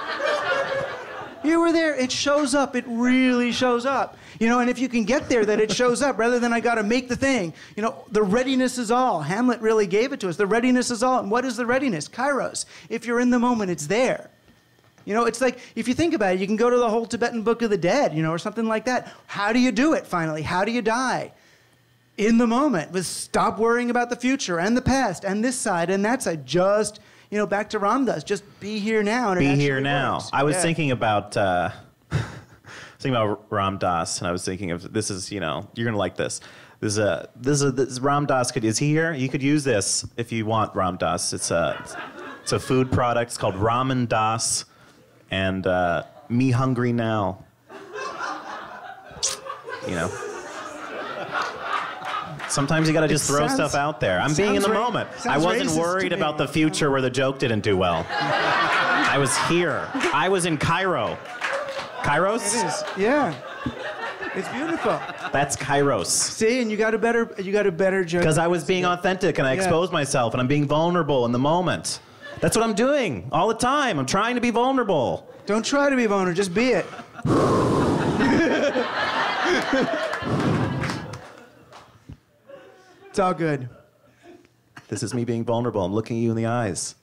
You were there. It shows up. It really shows up. You know, and if you can get there, that it shows up rather than I got to make the thing. You know, the readiness is all. Hamlet really gave it to us. The readiness is all. And what is the readiness? Kairos. If you're in the moment, it's there. You know, it's like, if you think about it, you can go to the whole Tibetan Book of the Dead, you know, or something like that. How do you do it, finally? How do you die? In the moment. With stop worrying about the future and the past and this side and that side. Just... You know, back to Ram Dass, just be here now. And be here now. Works. I was thinking about Ram Dass, and I was thinking of this is, you know, you're gonna like this. This Ram Dass is he here? You could use this if you want Ram Dass. It's a food product. It's called Ramen Das, and Me Hungry Now. You know. Sometimes you gotta just throw stuff out there. I'm being in the moment. I wasn't worried about the future where the joke didn't do well. I was here. I was in Cairo. Kairos? It is, yeah. It's beautiful. That's Kairos. See, and you got a better joke. Because I was being authentic and I exposed myself and I'm being vulnerable in the moment. That's what I'm doing all the time. I'm trying to be vulnerable. Don't try to be vulnerable, just be it. It's all good. This is me being vulnerable. I'm looking you in the eyes.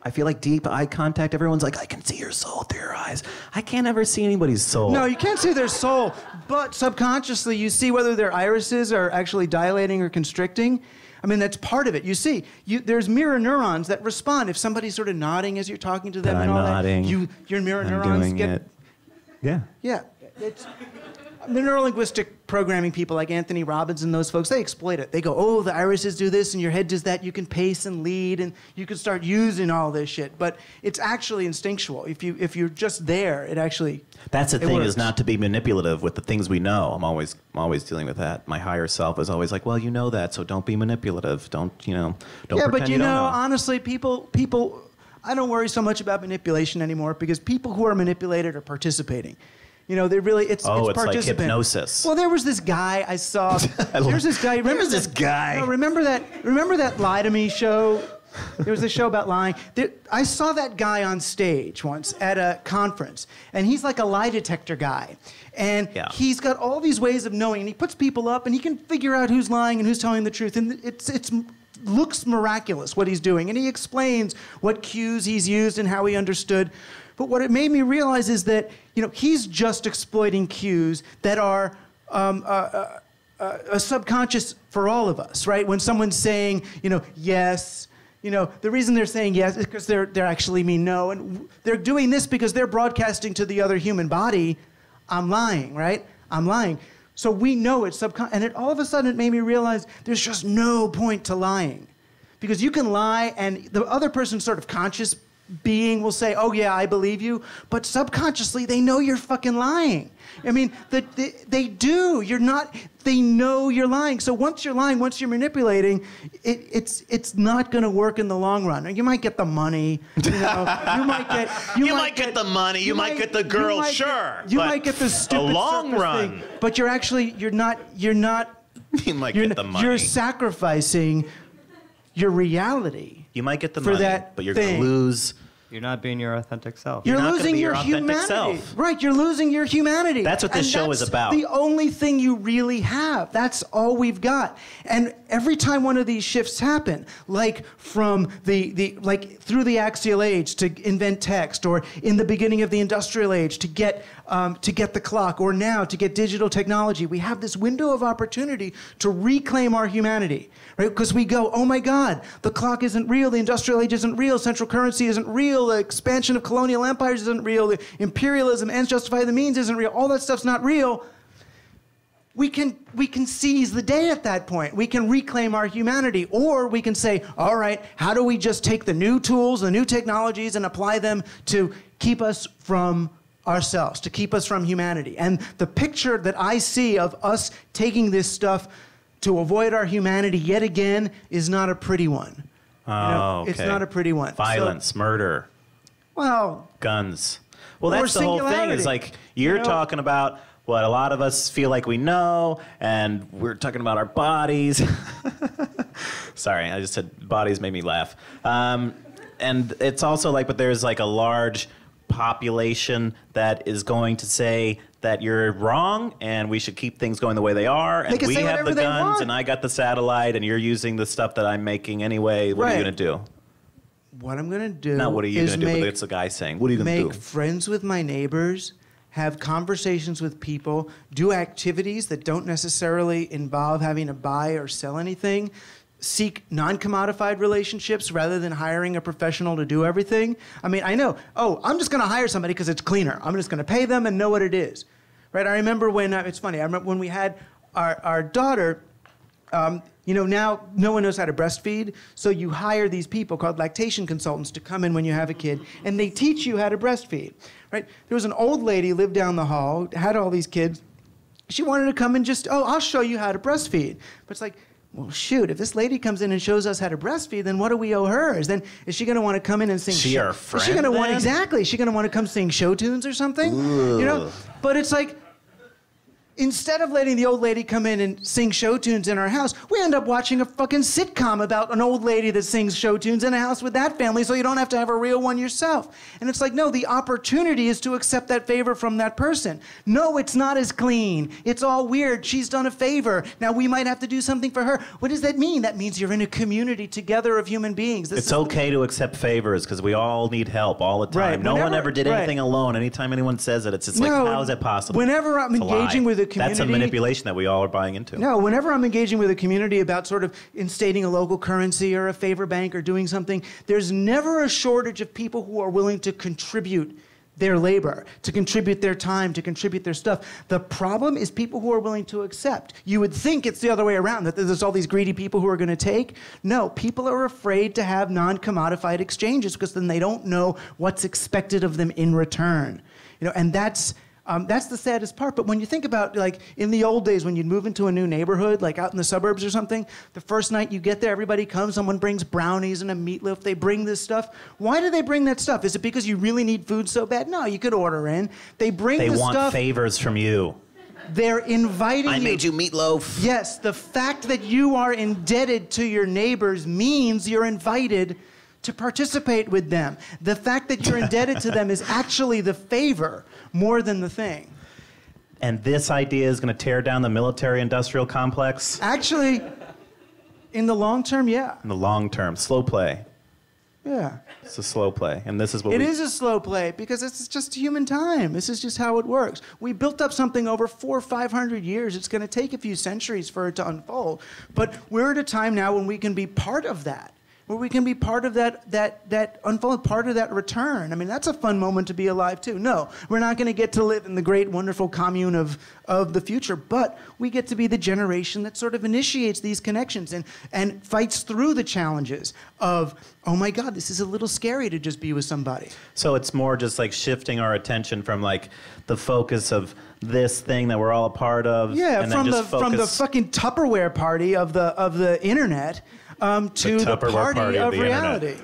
I feel like deep eye contact. Everyone's like, I can see your soul through your eyes. I can't ever see anybody's soul. No, you can't see their soul, but subconsciously you see whether their irises are actually dilating or constricting. I mean, that's part of it. You see, there's mirror neurons that respond. If somebody's sort of nodding as you're talking to them and all nodding. that, your mirror I'm neurons doing get... it. Yeah. Yeah. the neurolinguistic programming people like Anthony Robbins and those folks, they exploit it. They go, oh, the irises do this and your head does that. You can pace and lead and you can start using all this shit. But it's actually instinctual. If you're just there, it actually That's the thing, works. is not to be manipulative with the things we know. I'm always dealing with that. My higher self is always like, well, you know that, so don't be manipulative. Don't Yeah, pretend but you don't know. honestly, people, I don't worry so much about manipulation anymore because people who are manipulated are participating. You know, they really, it's like participant. hypnosis. Well, there was this guy I saw. There's this guy. Remember this guy? No, remember that Lie to Me show? There was a show about lying. I saw that guy on stage once at a conference, and he's like a lie detector guy. And he's got all these ways of knowing, and he puts people up, and he can figure out who's lying and who's telling the truth. And it's looks miraculous what he's doing, and he explains what cues he's used and how he understood. But what it made me realize is that, you know, he's just exploiting cues that are subconscious for all of us, right? When someone's saying, you know, yes, you know, the reason they're saying yes is because they're actually mean no, and they're doing this because they're broadcasting to the other human body, I'm lying, right? I'm lying. So we know it's subconscious, and all of a sudden it made me realize there's just no point to lying. Because you can lie, and the other person's sort of conscious being will say, oh yeah, I believe you, but subconsciously they know you're fucking lying. I mean, they do. They know you're lying. So once you're lying, once you're manipulating, it's not going to work in the long run. You might get the money, you know. You might get the money. You might get the girl, sure. You might get the stupid a long surface run thing, but you're not. You might get the money. You're sacrificing your reality. You might get the for money, that but you're thing. going to lose. You're not being your authentic self. You're not gonna losing be your your authentic humanity. self. Right, you're losing your humanity. That's what this show is about. That's the only thing you really have. That's all we've got. And every time one of these shifts happen, like from like through the axial age to invent text, or in the beginning of the industrial age to get the clock, or now to get digital technology, we have this window of opportunity to reclaim our humanity, right? Because we go, oh my God, the clock isn't real, the industrial age isn't real, central currency isn't real, the expansion of colonial empires isn't real, the imperialism, ends justify the means isn't real, all that stuff's not real. We can seize the day at that point. We can reclaim our humanity. Or we can say, all right, how do we just take the new tools, the new technologies, and apply them to keep us from ourselves, to keep us from humanity? And the picture that I see of us taking this stuff to avoid our humanity yet again is not a pretty one. Okay. It's not a pretty one. Violence, murder. Well, guns. Well, that's the whole thing. Is like you're talking about what a lot of us feel like we know, and we're talking about our bodies. Sorry, I just said bodies made me laugh. And it's also like, but there's like a large population that is going to say that you're wrong and we should keep things going the way they are, and we have the guns and I got the satellite and you're using the stuff that I'm making anyway. What are you going to do? What I'm going to do Not what are you going to do, but it's the guy saying, what are you going to do? Make friends with my neighbors, have conversations with people, do activities that don't necessarily involve having to buy or sell anything, seek non-commodified relationships rather than hiring a professional to do everything. I mean, I know, I'm just going to hire somebody because it's cleaner. I'm just going to pay them and know what it is. Right? I remember when, it's funny, I remember when we had our daughter, you know, now no one knows how to breastfeed, so you hire these people called lactation consultants to come in when you have a kid, and they teach you how to breastfeed, right? There was an old lady lived down the hall, had all these kids. She wanted to come and just, I'll show you how to breastfeed. But it's like, well, shoot, if this lady comes in and shows us how to breastfeed, then what do we owe her? Is she going to want to come in and sing? Is she our friend? Is she going to want, exactly? Is she going to want to come sing show tunes or something? Ooh. You know, but it's like, instead of letting the old lady come in and sing show tunes in our house, we end up watching a fucking sitcom about an old lady that sings show tunes in a house with that family, so you don't have to have a real one yourself. And it's like, no, the opportunity is to accept that favor from that person. No, it's not as clean. It's all weird. She's done a favor. Now we might have to do something for her. What does that mean? That means you're in a community together of human beings. It's okay to accept favors because we all need help all the time. Right. No one ever did anything alone. Anytime anyone says it, it's just like, how is that possible? Whenever I'm engaging with a community... That's a manipulation that we all are buying into. No, whenever I'm engaging with a community about sort of instating a local currency or a favor bank or doing something, there's never a shortage of people who are willing to contribute their labor, to contribute their time, to contribute their stuff. The problem is people who are willing to accept. You would think it's the other way around, that there's all these greedy people who are going to take. No, people are afraid to have non-commodified exchanges because then they don't know what's expected of them in return. You know, and that's the saddest part. But when you think about, like, in the old days when you'd move into a new neighborhood, like out in the suburbs or something, the first night you get there, everybody comes, someone brings brownies and a meatloaf, they bring this stuff. Why do they bring that stuff? Is it because you really need food so bad? No, you could order in. They bring the stuff. They want favors from you. They're inviting you. I made you meatloaf. Yes, the fact that you are indebted to your neighbors means you're invited to participate with them. The fact that you're indebted to them is actually the favor more than the thing. And this idea is going to tear down the military-industrial complex? Actually, in the long term, yeah. In the long term. Slow play. Yeah. It's a slow play. And this is what It is a slow play because it's just human time. This is just how it works. We built up something over 400 or 500 years. It's going to take a few centuries for it to unfold. But we're at a time now when we can be part of that. Where we can be part of that unfold, part of that return. I mean, that's a fun moment to be alive too. No, we're not going to get to live in the great, wonderful commune of the future, but we get to be the generation that sort of initiates these connections and fights through the challenges of, oh my God, this is a little scary to just be with somebody. So it's more just like shifting our attention from like the focus of this thing that we're all a part of. Yeah, and from then from the fucking Tupperware party of the internet. To the party of reality.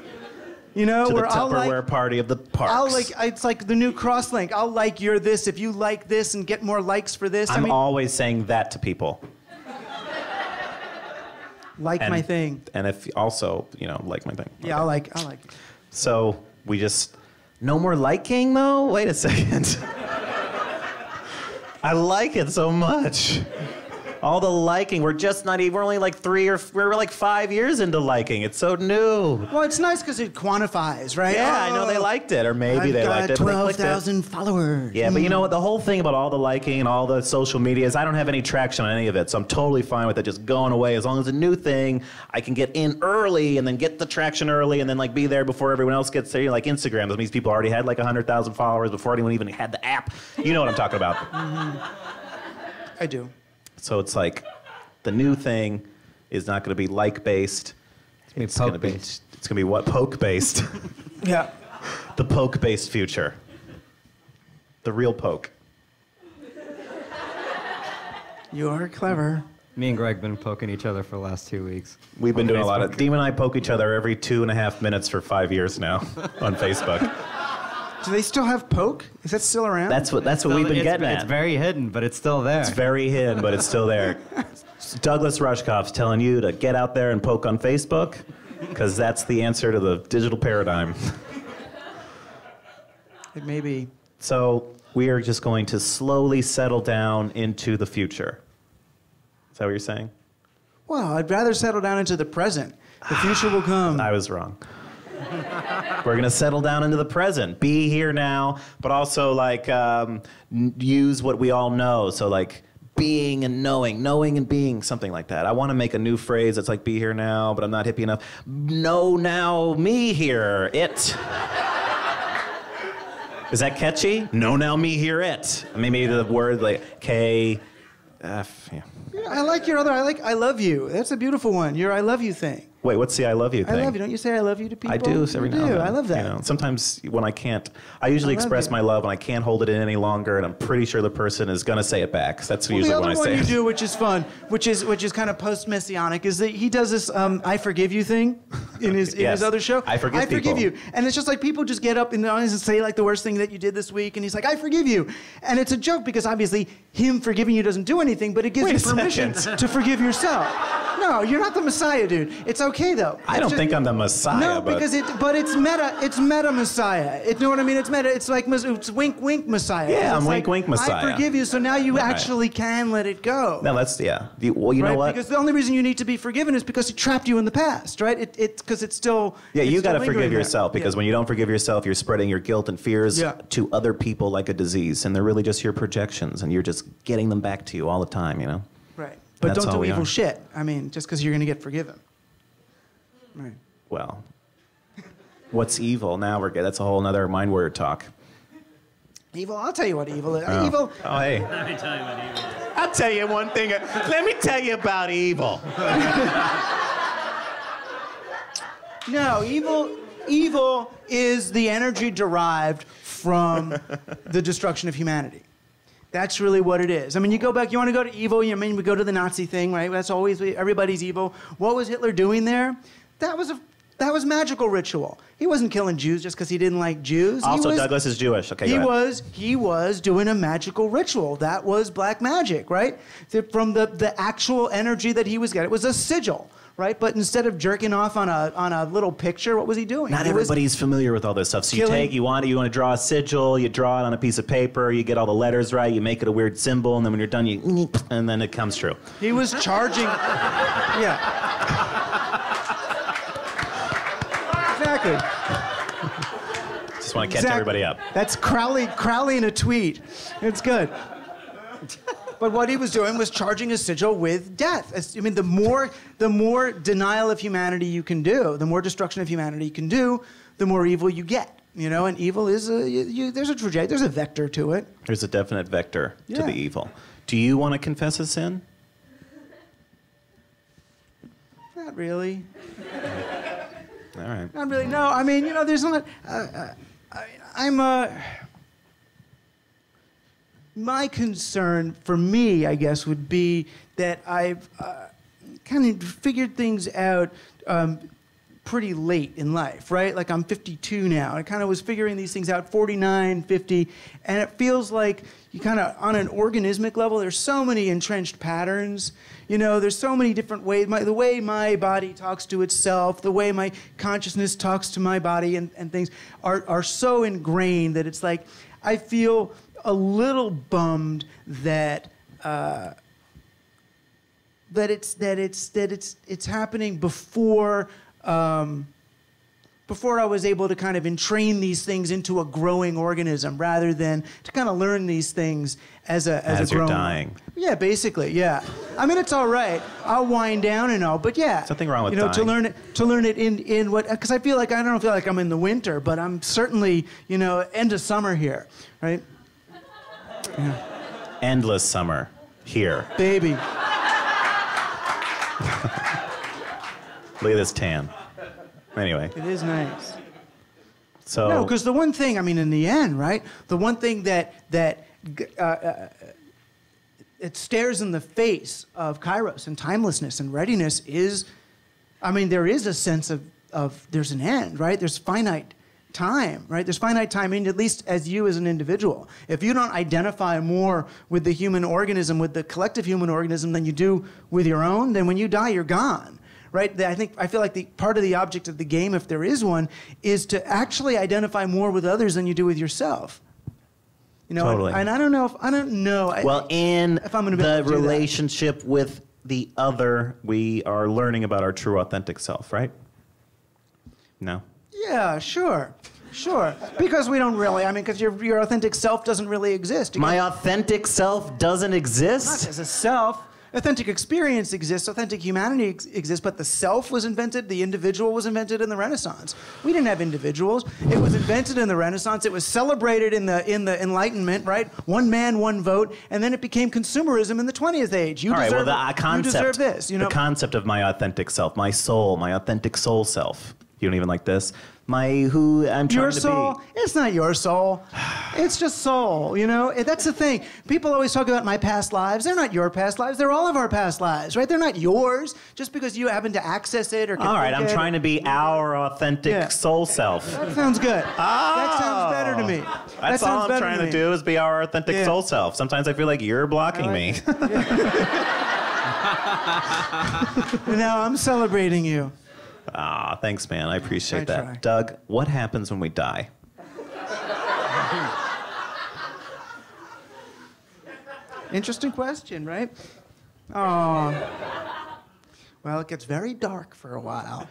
You know, to where the Tupperware party of the parks. It's like the new cross-link. I'll like your this if you like this and get more likes for this. I'm always saying that to people. Like my thing. And if also, like my thing. Yeah, okay. I like it. So we just, no more liking though? Wait a second. I like it so much. All the liking, we're only like we're like 5 years into liking. It's so new. Well, it's nice because it quantifies, right? Yeah, I know they liked it, or maybe they liked it. I've got 12,000 followers. Yeah, but you know what? The whole thing about all the liking and all the social media is I don't have any traction on any of it, so I'm totally fine with it just going away. As long as a new thing, I can get in early and then get the traction early and then like be there before everyone else gets there. Like Instagram, that means people already had like 100,000 followers before anyone even had the app. You know what I'm talking about. I do. So it's like the new thing is not going to be like-based. It's going to be what? Poke-based. Yeah. The poke-based future. The real poke. You are clever. Me and Greg been poking each other for the last 2 weeks. We've been doing a lot of... Deem and I poke each other every 2.5 minutes for 5 years now on Facebook. Do they still have poke? Is that still around? That's what we've been getting at. It's very hidden, but it's still there. It's very hidden, but it's still there. Douglas Rushkoff's telling you to get out there and poke on Facebook, because that's the answer to the digital paradigm. It may be. So we are just going to slowly settle down into the future. Is that what you're saying? Well, I'd rather settle down into the present. The future will come. I was wrong. We're going to settle down into the present. Be here now, but also like use what we all know. So like being and knowing and being, something like that. I want to make a new phrase that's like be here now, but I'm not hippie enough. Know now, me here, it. Is that catchy? Know now, me here, it. I mean, maybe the word like K, F, yeah. I like your other, I love you. That's a beautiful one, your I love you thing. Wait, what's the I love you thing? I love you. Don't you say I love you to people? I do every now and then. I love that. Sometimes when I can't, I usually express my love when I can't hold it in any longer, and I'm pretty sure the person is gonna say it back. That's usually when I say it. The other one you do, which is fun, which is kind of post-messianic, is that he does this I forgive you thing in his other show. I forgive people. You, and it's just like people just get up in the audience and say like the worst thing that you did this week, and he's like I forgive you, and it's a joke because obviously him forgiving you doesn't do anything, but it gives you permission to forgive yourself. No, you're not the Messiah, dude. It's okay though. I don't think I'm the Messiah. No, because it's meta. It's meta Messiah. You know what I mean? It's meta. It's like it's wink wink Messiah. Yeah, I'm like, wink Messiah. I forgive you, so now you actually can let it go. No, that's well, you know what? Because the only reason you need to be forgiven is because it trapped you in the past, right? Because it's still. Yeah, you got to forgive yourself because when you don't forgive yourself, you're spreading your guilt and fears to other people like a disease, and they're really just your projections, and you're just getting them back to you all the time, you know? Right. But don't do evil shit. I mean, just because you're going to get forgiven. Right. Well, what's evil? Now we're good. That's a whole other mind word talk. Evil. I'll tell you what evil is. Oh. Evil. Oh, hey. Let me tell you what evil is. I'll tell you one thing. Let me tell you about evil. No, evil is the energy derived from the destruction of humanity. That's really what it is. I mean, you go back, you want to go to evil, I mean, we go to the Nazi thing, right? That's always, everybody's evil. What was Hitler doing there? That was magical ritual. He wasn't killing Jews just because he didn't like Jews. Also, Douglas is Jewish. Okay, go ahead. He was doing a magical ritual. That was black magic, right? From the actual energy that he was getting. It was a sigil, right? But instead of jerking off on a little picture, what was he doing? Not everybody's familiar with all this stuff. So you want to draw a sigil, you draw it on a piece of paper, you get all the letters right, you make it a weird symbol, and then when you're done, and then it comes true. He was charging, yeah. Exactly. Just want to catch everybody up. That's Crowley in a tweet. It's good. But what he was doing was charging a sigil with death. I mean, the more denial of humanity you can do, the more destruction of humanity you can do, the more evil you get. You know, and evil is there's a trajectory, there's a vector to it. There's a definite vector to Yeah. the evil. Do you want to confess a sin? Not really. All right. Not really. No, I mean, there's not. My concern for me, I guess, would be that I've kind of figured things out pretty late in life, right? Like I'm 52 now. I kind of was figuring these things out 49, 50, and it feels like you kind of, on an organismic level, there's so many entrenched patterns. There's so many different ways. The way my body talks to itself, the way my consciousness talks to my body and things are so ingrained that it's like I feel a little bummed that it's happening before I was able to kind of entrain these things into a growing organism, rather than to kind of learn these things as a you're grown. dying. Yeah, basically, yeah. I mean, it's all right. I'll wind down and all, but yeah. Something wrong with dying. To learn it in what, because I don't feel like I'm in the winter, but I'm certainly, end of summer here, right? Yeah. Endless summer here. Baby. Look at this tan. Anyway. It is nice. So. No, because the one thing, I mean, in the end, right? The one thing that it stares in the face of kairos and timelessness and readiness is, I mean, there is a sense of there's an end, right? There's finite time, right? There's finite time, at least as you as an individual. If you don't identify more with the human organism, with the collective human organism, than you do with your own, then when you die, you're gone. Right? I feel like the part of the object of the game, if there is one, is to actually identify more with others than you do with yourself. Totally. And I don't know. Well, if I'm gonna be the able to do that. relationship with the other, we are learning about our true authentic self, right? No? Yeah, sure. Because we don't really, because your authentic self doesn't really exist. My authentic self doesn't exist? Not as a self. Authentic experience exists, authentic humanity exists, but the self was invented, the individual was invented in the Renaissance. We didn't have individuals. It was invented in the Renaissance. It was celebrated in the Enlightenment, right? One man, one vote, and then it became consumerism in the 20th age. You deserve this. The concept of my authentic self, my soul, my authentic soul self. You don't even like this? Who I'm trying your to soul, be. It's not your soul. It's just soul, That's the thing. People always talk about my past lives. They're not your past lives. They're all of our past lives, right? They're not yours just because you happen to access it or can All right, think I'm it. trying to be our authentic soul self. That sounds good. That sounds better to me. That's all I'm trying to do is be our authentic soul self. Sometimes I feel like you're blocking me. No, I'm celebrating you. Thanks, man. I appreciate that. Try. Doug, what happens when we die? Interesting question, right? Oh. Well, it gets very dark for a while.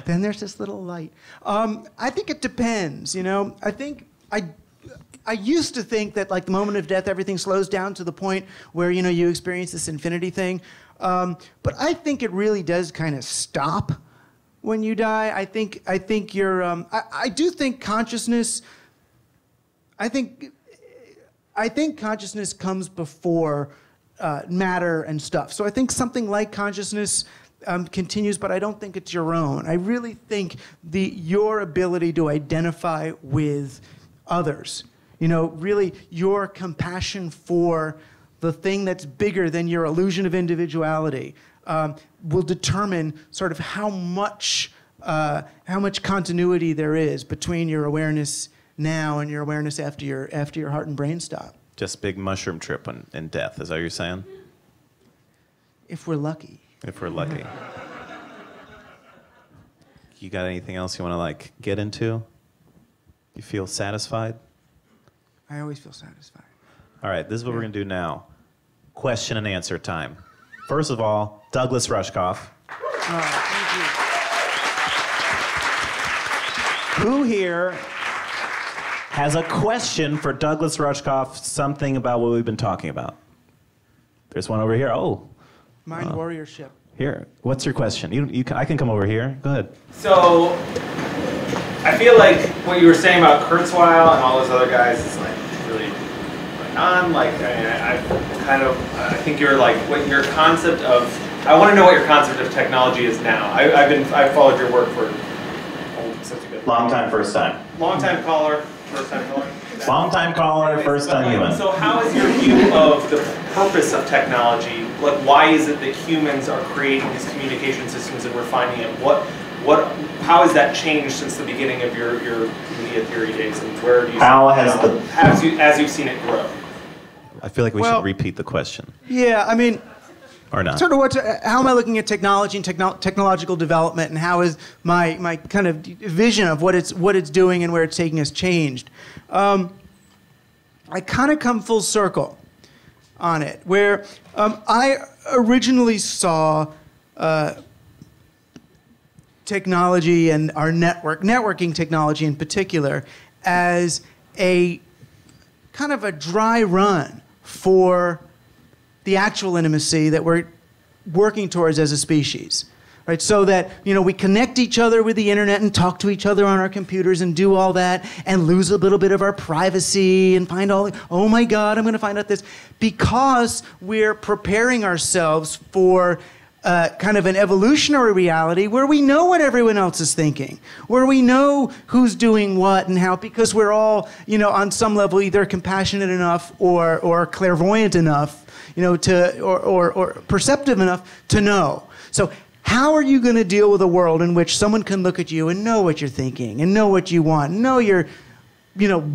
Then there's this little light. I think it depends, I think I used to think that, like, the moment of death, everything slows down to the point where, you experience this infinity thing. But I think it really does kind of stop when you die. I think you're. I do think consciousness. I think consciousness comes before matter and stuff. So I think something like consciousness continues, but I don't think it's your own. I really think your ability to identify with others, really your compassion for the thing that's bigger than your illusion of individuality will determine sort of how much continuity there is between your awareness now and your awareness after your heart and brain stop. Just big mushroom trip and death, is that what you're saying? If we're lucky. If we're lucky. You got anything else you want to get into? You feel satisfied? I always feel satisfied. All right, this is what we're going to do now. Question and answer time. First of all, Douglas Rushkoff. Thank you. Who here has a question for Douglas Rushkoff, something about what we've been talking about? There's one over here. Oh. Mind warriorship. Here. What's your question? I can come over here. Go ahead. So, I feel like what you were saying about Kurzweil and all those other guys is really on. I think you're what your concept of. I want to know what your concept of technology is now. I've followed your work for such a good. Long time, first time. Long time caller, first time caller. Long time caller, first time human. So how is your view of the purpose of technology? Why is it that humans are creating these communication systems and refining it? How has that changed since the beginning of your media theory days, and where do you as you've seen it grow? I feel like we should repeat the question. Yeah, I mean, or not. Sort of how am I looking at technology and technological development, and how is my kind of vision of what it's doing and where it's taking us changed? I kind of come full circle on it, where I originally saw technology and our networking technology in particular, as a kind of a dry run for the actual intimacy that we're working towards as a species. Right, so that we connect each other with the internet and talk to each other on our computers and do all that and lose a little bit of our privacy and find oh my God, I'm going to find out this, because we're preparing ourselves for kind of an evolutionary reality where we know what everyone else is thinking, where we know who's doing what and how, because we're all on some level either compassionate enough or clairvoyant enough, or perceptive enough to know. So how are you going to deal with a world in which someone can look at you and know what you're thinking and know what you want, know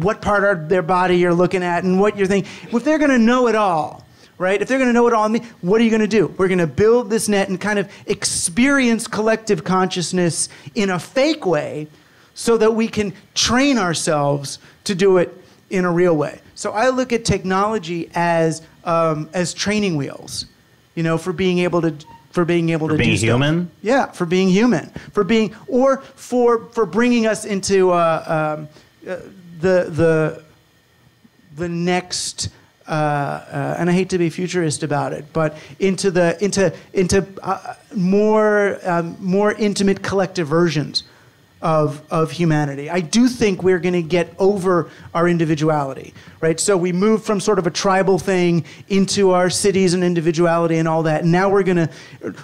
what part of their body you're looking at and what you're thinking? If they're going to know it all, right? If they're going to know it all, what are you going to do? We're going to build this net and kind of experience collective consciousness in a fake way so that we can train ourselves to do it in a real way. So I look at technology as training wheels, for being able to do human? Stuff. Yeah, for being human, for bringing us into the next, and I hate to be futurist about it, but into more intimate collective versions of humanity. I do think we're going to get over our individuality, right? So we moved from sort of a tribal thing into our cities and individuality and all that. And now we're going to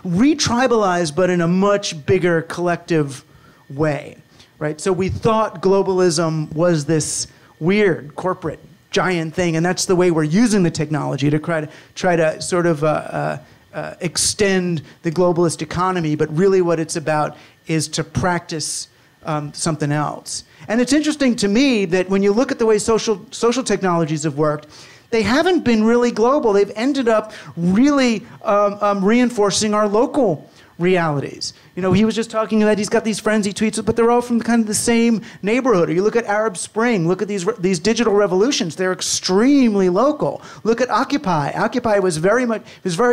re-tribalize, but in a much bigger collective way, right? So we thought globalism was this weird corporate giant thing, and that's the way we're using the technology to try to sort of extend the globalist economy. But really, what it's about is to practice something else. And it's interesting to me that when you look at the way social technologies have worked, they haven't been really global. They've ended up really reinforcing our local realities. He was just talking about he's got these friends he tweets with, but they're all from kind of the same neighborhood. Or you look at Arab Spring, look at these digital revolutions. They're extremely local. Look at Occupy. Occupy was very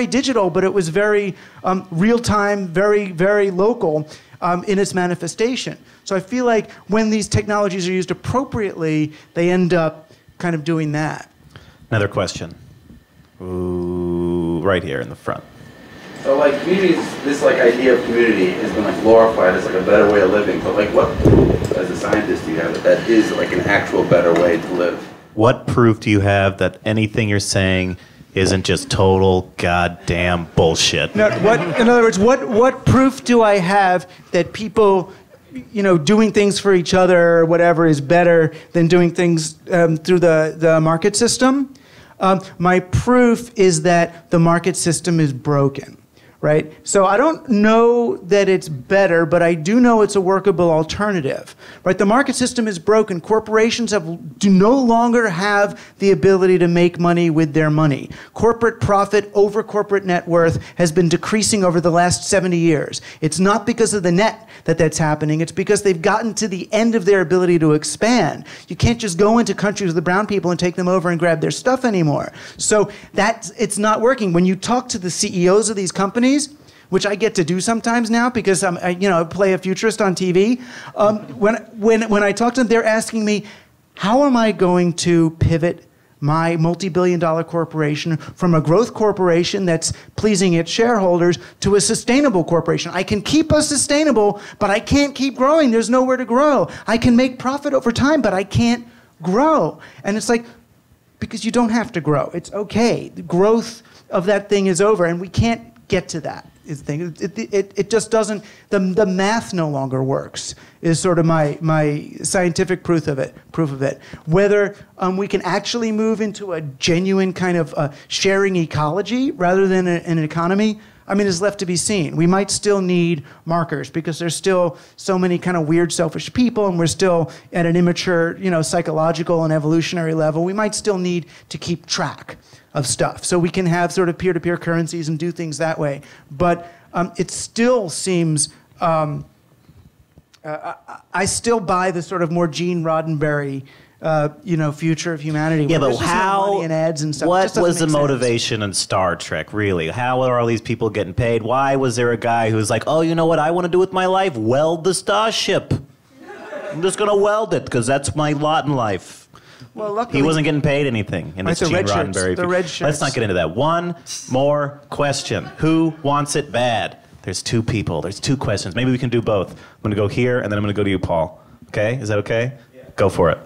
digital, but it was very real-time, very, very local in its manifestation. So I feel like when these technologies are used appropriately, they end up kind of doing that. Another question. Ooh, right here in the front. So communities, this idea of community has been glorified as a better way of living. But what, as a scientist, do you have that is an actual better way to live? what proof do you have that anything you're saying isn't just total goddamn bullshit? No, in other words, what proof do I have that people, doing things for each other or whatever is better than doing things through the market system? My proof is that the market system is broken. Right? So I don't know that it's better, but I do know it's a workable alternative. Right? The market system is broken. Corporations do no longer have the ability to make money with their money. Corporate profit over corporate net worth has been decreasing over the last 70 years. It's not because of the net that's happening. It's because they've gotten to the end of their ability to expand. You can't just go into countries with the brown people and take them over and grab their stuff anymore. So it's not working. When you talk to the CEOs of these companies, which I get to do sometimes now because I play a futurist on TV. When I talk to them, they're asking me, how am I going to pivot my multi-billion-dollar corporation from a growth corporation that's pleasing its shareholders to a sustainable corporation? I can keep us sustainable, but I can't keep growing. There's nowhere to grow. I can make profit over time, but I can't grow. And it's like, because you don't have to grow. It's okay. The growth of that thing is over, and we can't get to that. It just doesn't, the math no longer works, is sort of my scientific proof of it. Whether we can actually move into a genuine kind of sharing ecology rather than an economy, is left to be seen. We might still need markers because there's still so many kind of weird, selfish people, and we're still at an immature, psychological and evolutionary level. We might still need to keep track of stuff. So we can have sort of peer-to-peer currencies and do things that way. But it still seems, I still buy the sort of more Gene Roddenberry, future of humanity. Yeah, but how? Money and ads and stuff. What was the motivation in Star Trek, really? How are all these people getting paid? Why was there a guy who's like, oh, you know what I want to do with my life? Weld the starship. I'm just going to weld it because that's my lot in life. Well, luckily, he wasn't getting paid anything in this Gene Roddenberry. The red shirts. Let's not get into that. One more question. Who wants it bad? There's two people. There's two questions. Maybe we can do both. I'm going to go here, and then I'm going to go to you, Paul. Okay? Is that okay? Yeah. Go for it.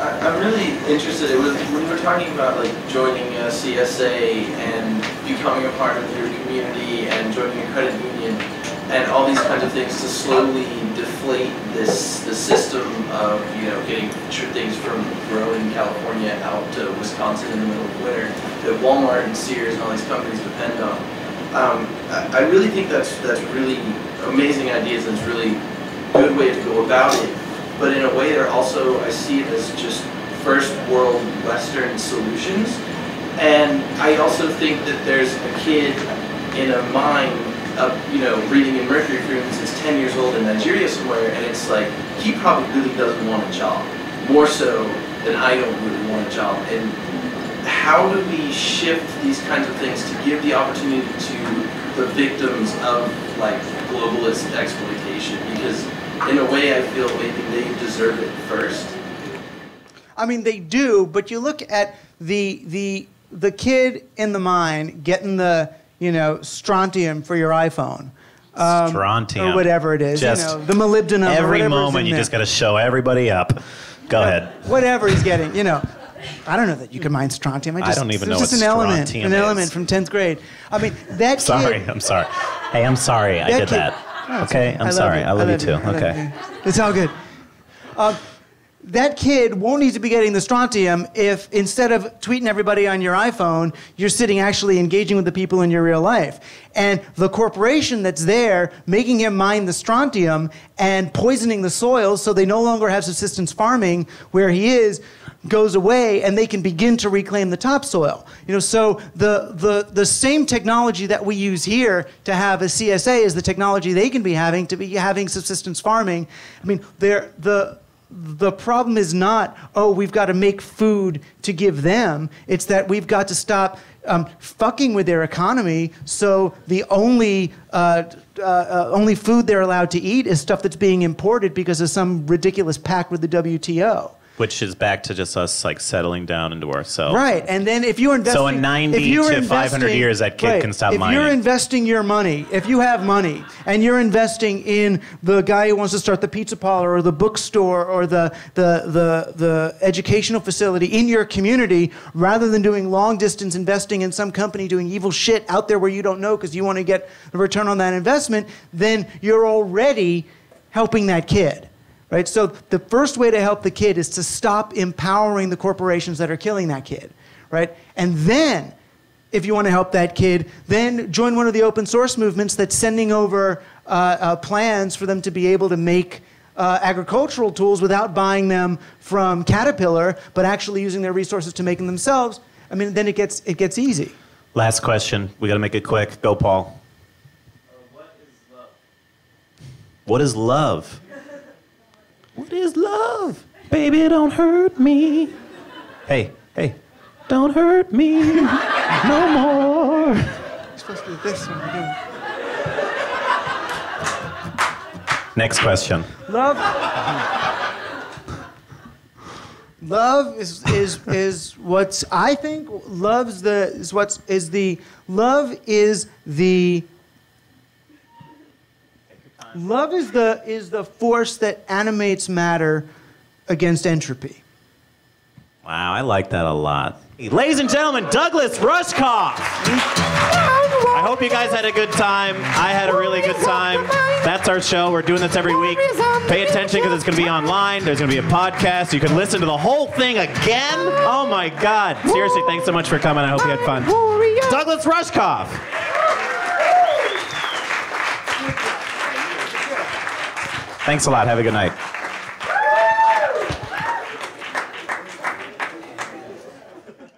I'm really interested. When you were talking about joining a CSA and becoming a part of your community and joining a credit union and all these kinds of things to slowly deflate the system of getting things from growing California out to Wisconsin in the middle of winter that Walmart and Sears and all these companies depend on. I really think that's really amazing ideas and it's really good way to go about it. But in a way, they're also, I see it as just first world Western solutions. And I also think that there's a kid in a mine reading in mercury fumes that's 10 years old in Nigeria somewhere, and it's like, he probably really doesn't want a job. More so than I don't really want a job. And how do we shift these kinds of things to give the opportunity to the victims of globalist exploitation? Because in a way, I feel maybe they deserve it first. They do, but you look at the kid in the mine getting the strontium for your iPhone. Strontium. Or whatever it is. Just the molybdenum. Every moment you just got to show everybody up. Go ahead. Whatever he's getting, I don't know that you can mine strontium. I don't even know what just an element from 10th grade. That kid... I'm sorry. Hey, I'm sorry I did that. Okay, I'm sorry. I love you too. Okay. It's all good. That kid won't need to be getting the strontium if instead of tweeting everybody on your iPhone, you're sitting actually engaging with the people in your real life. And the corporation that's there making him mine the strontium and poisoning the soil so they no longer have subsistence farming where he is goes away and they can begin to reclaim the topsoil. So the same technology that we use here to have a CSA is the technology they can be having to be having subsistence farming. The problem is not, we've got to make food to give them. It's that we've got to stop fucking with their economy so the only food they're allowed to eat is stuff that's being imported because of some ridiculous pact with the WTO. Which is back to just us like settling down into ourselves. Right, and then if you're investing... So in 90 to 500 years, that kid can stop mining. If you're investing your money, if you have money, and you're investing in the guy who wants to start the pizza parlor or the bookstore or the educational facility in your community, rather than doing long-distance investing in some company doing evil shit out there where you don't know because you want to get a return on that investment, then you're already helping that kid. Right? So the first way to help the kid is to stop empowering the corporations that are killing that kid. Right? And then, if you want to help that kid, then join one of the open source movements that's sending over plans for them to be able to make agricultural tools without buying them from Caterpillar, but actually using their resources to make them themselves. I mean, then it gets easy. Last question. We got to make it quick. Go, Paul. What is love? What is love? What is love? Baby, don't hurt me. Hey, don't hurt me no more. You're supposed to do this when you do. Next question. Love is what's I think love is the force that animates matter against entropy. Wow, I like that a lot. Ladies and gentlemen, Douglas Rushkoff. I hope you guys had a good time. I had a really good time. That's our show. We're doing this every week. Pay attention because it's going to be online. There's going to be a podcast. You can listen to the whole thing again. Oh my God. Seriously, thanks so much for coming. I hope you had fun. Douglas Rushkoff. Thanks a lot. Have a good night.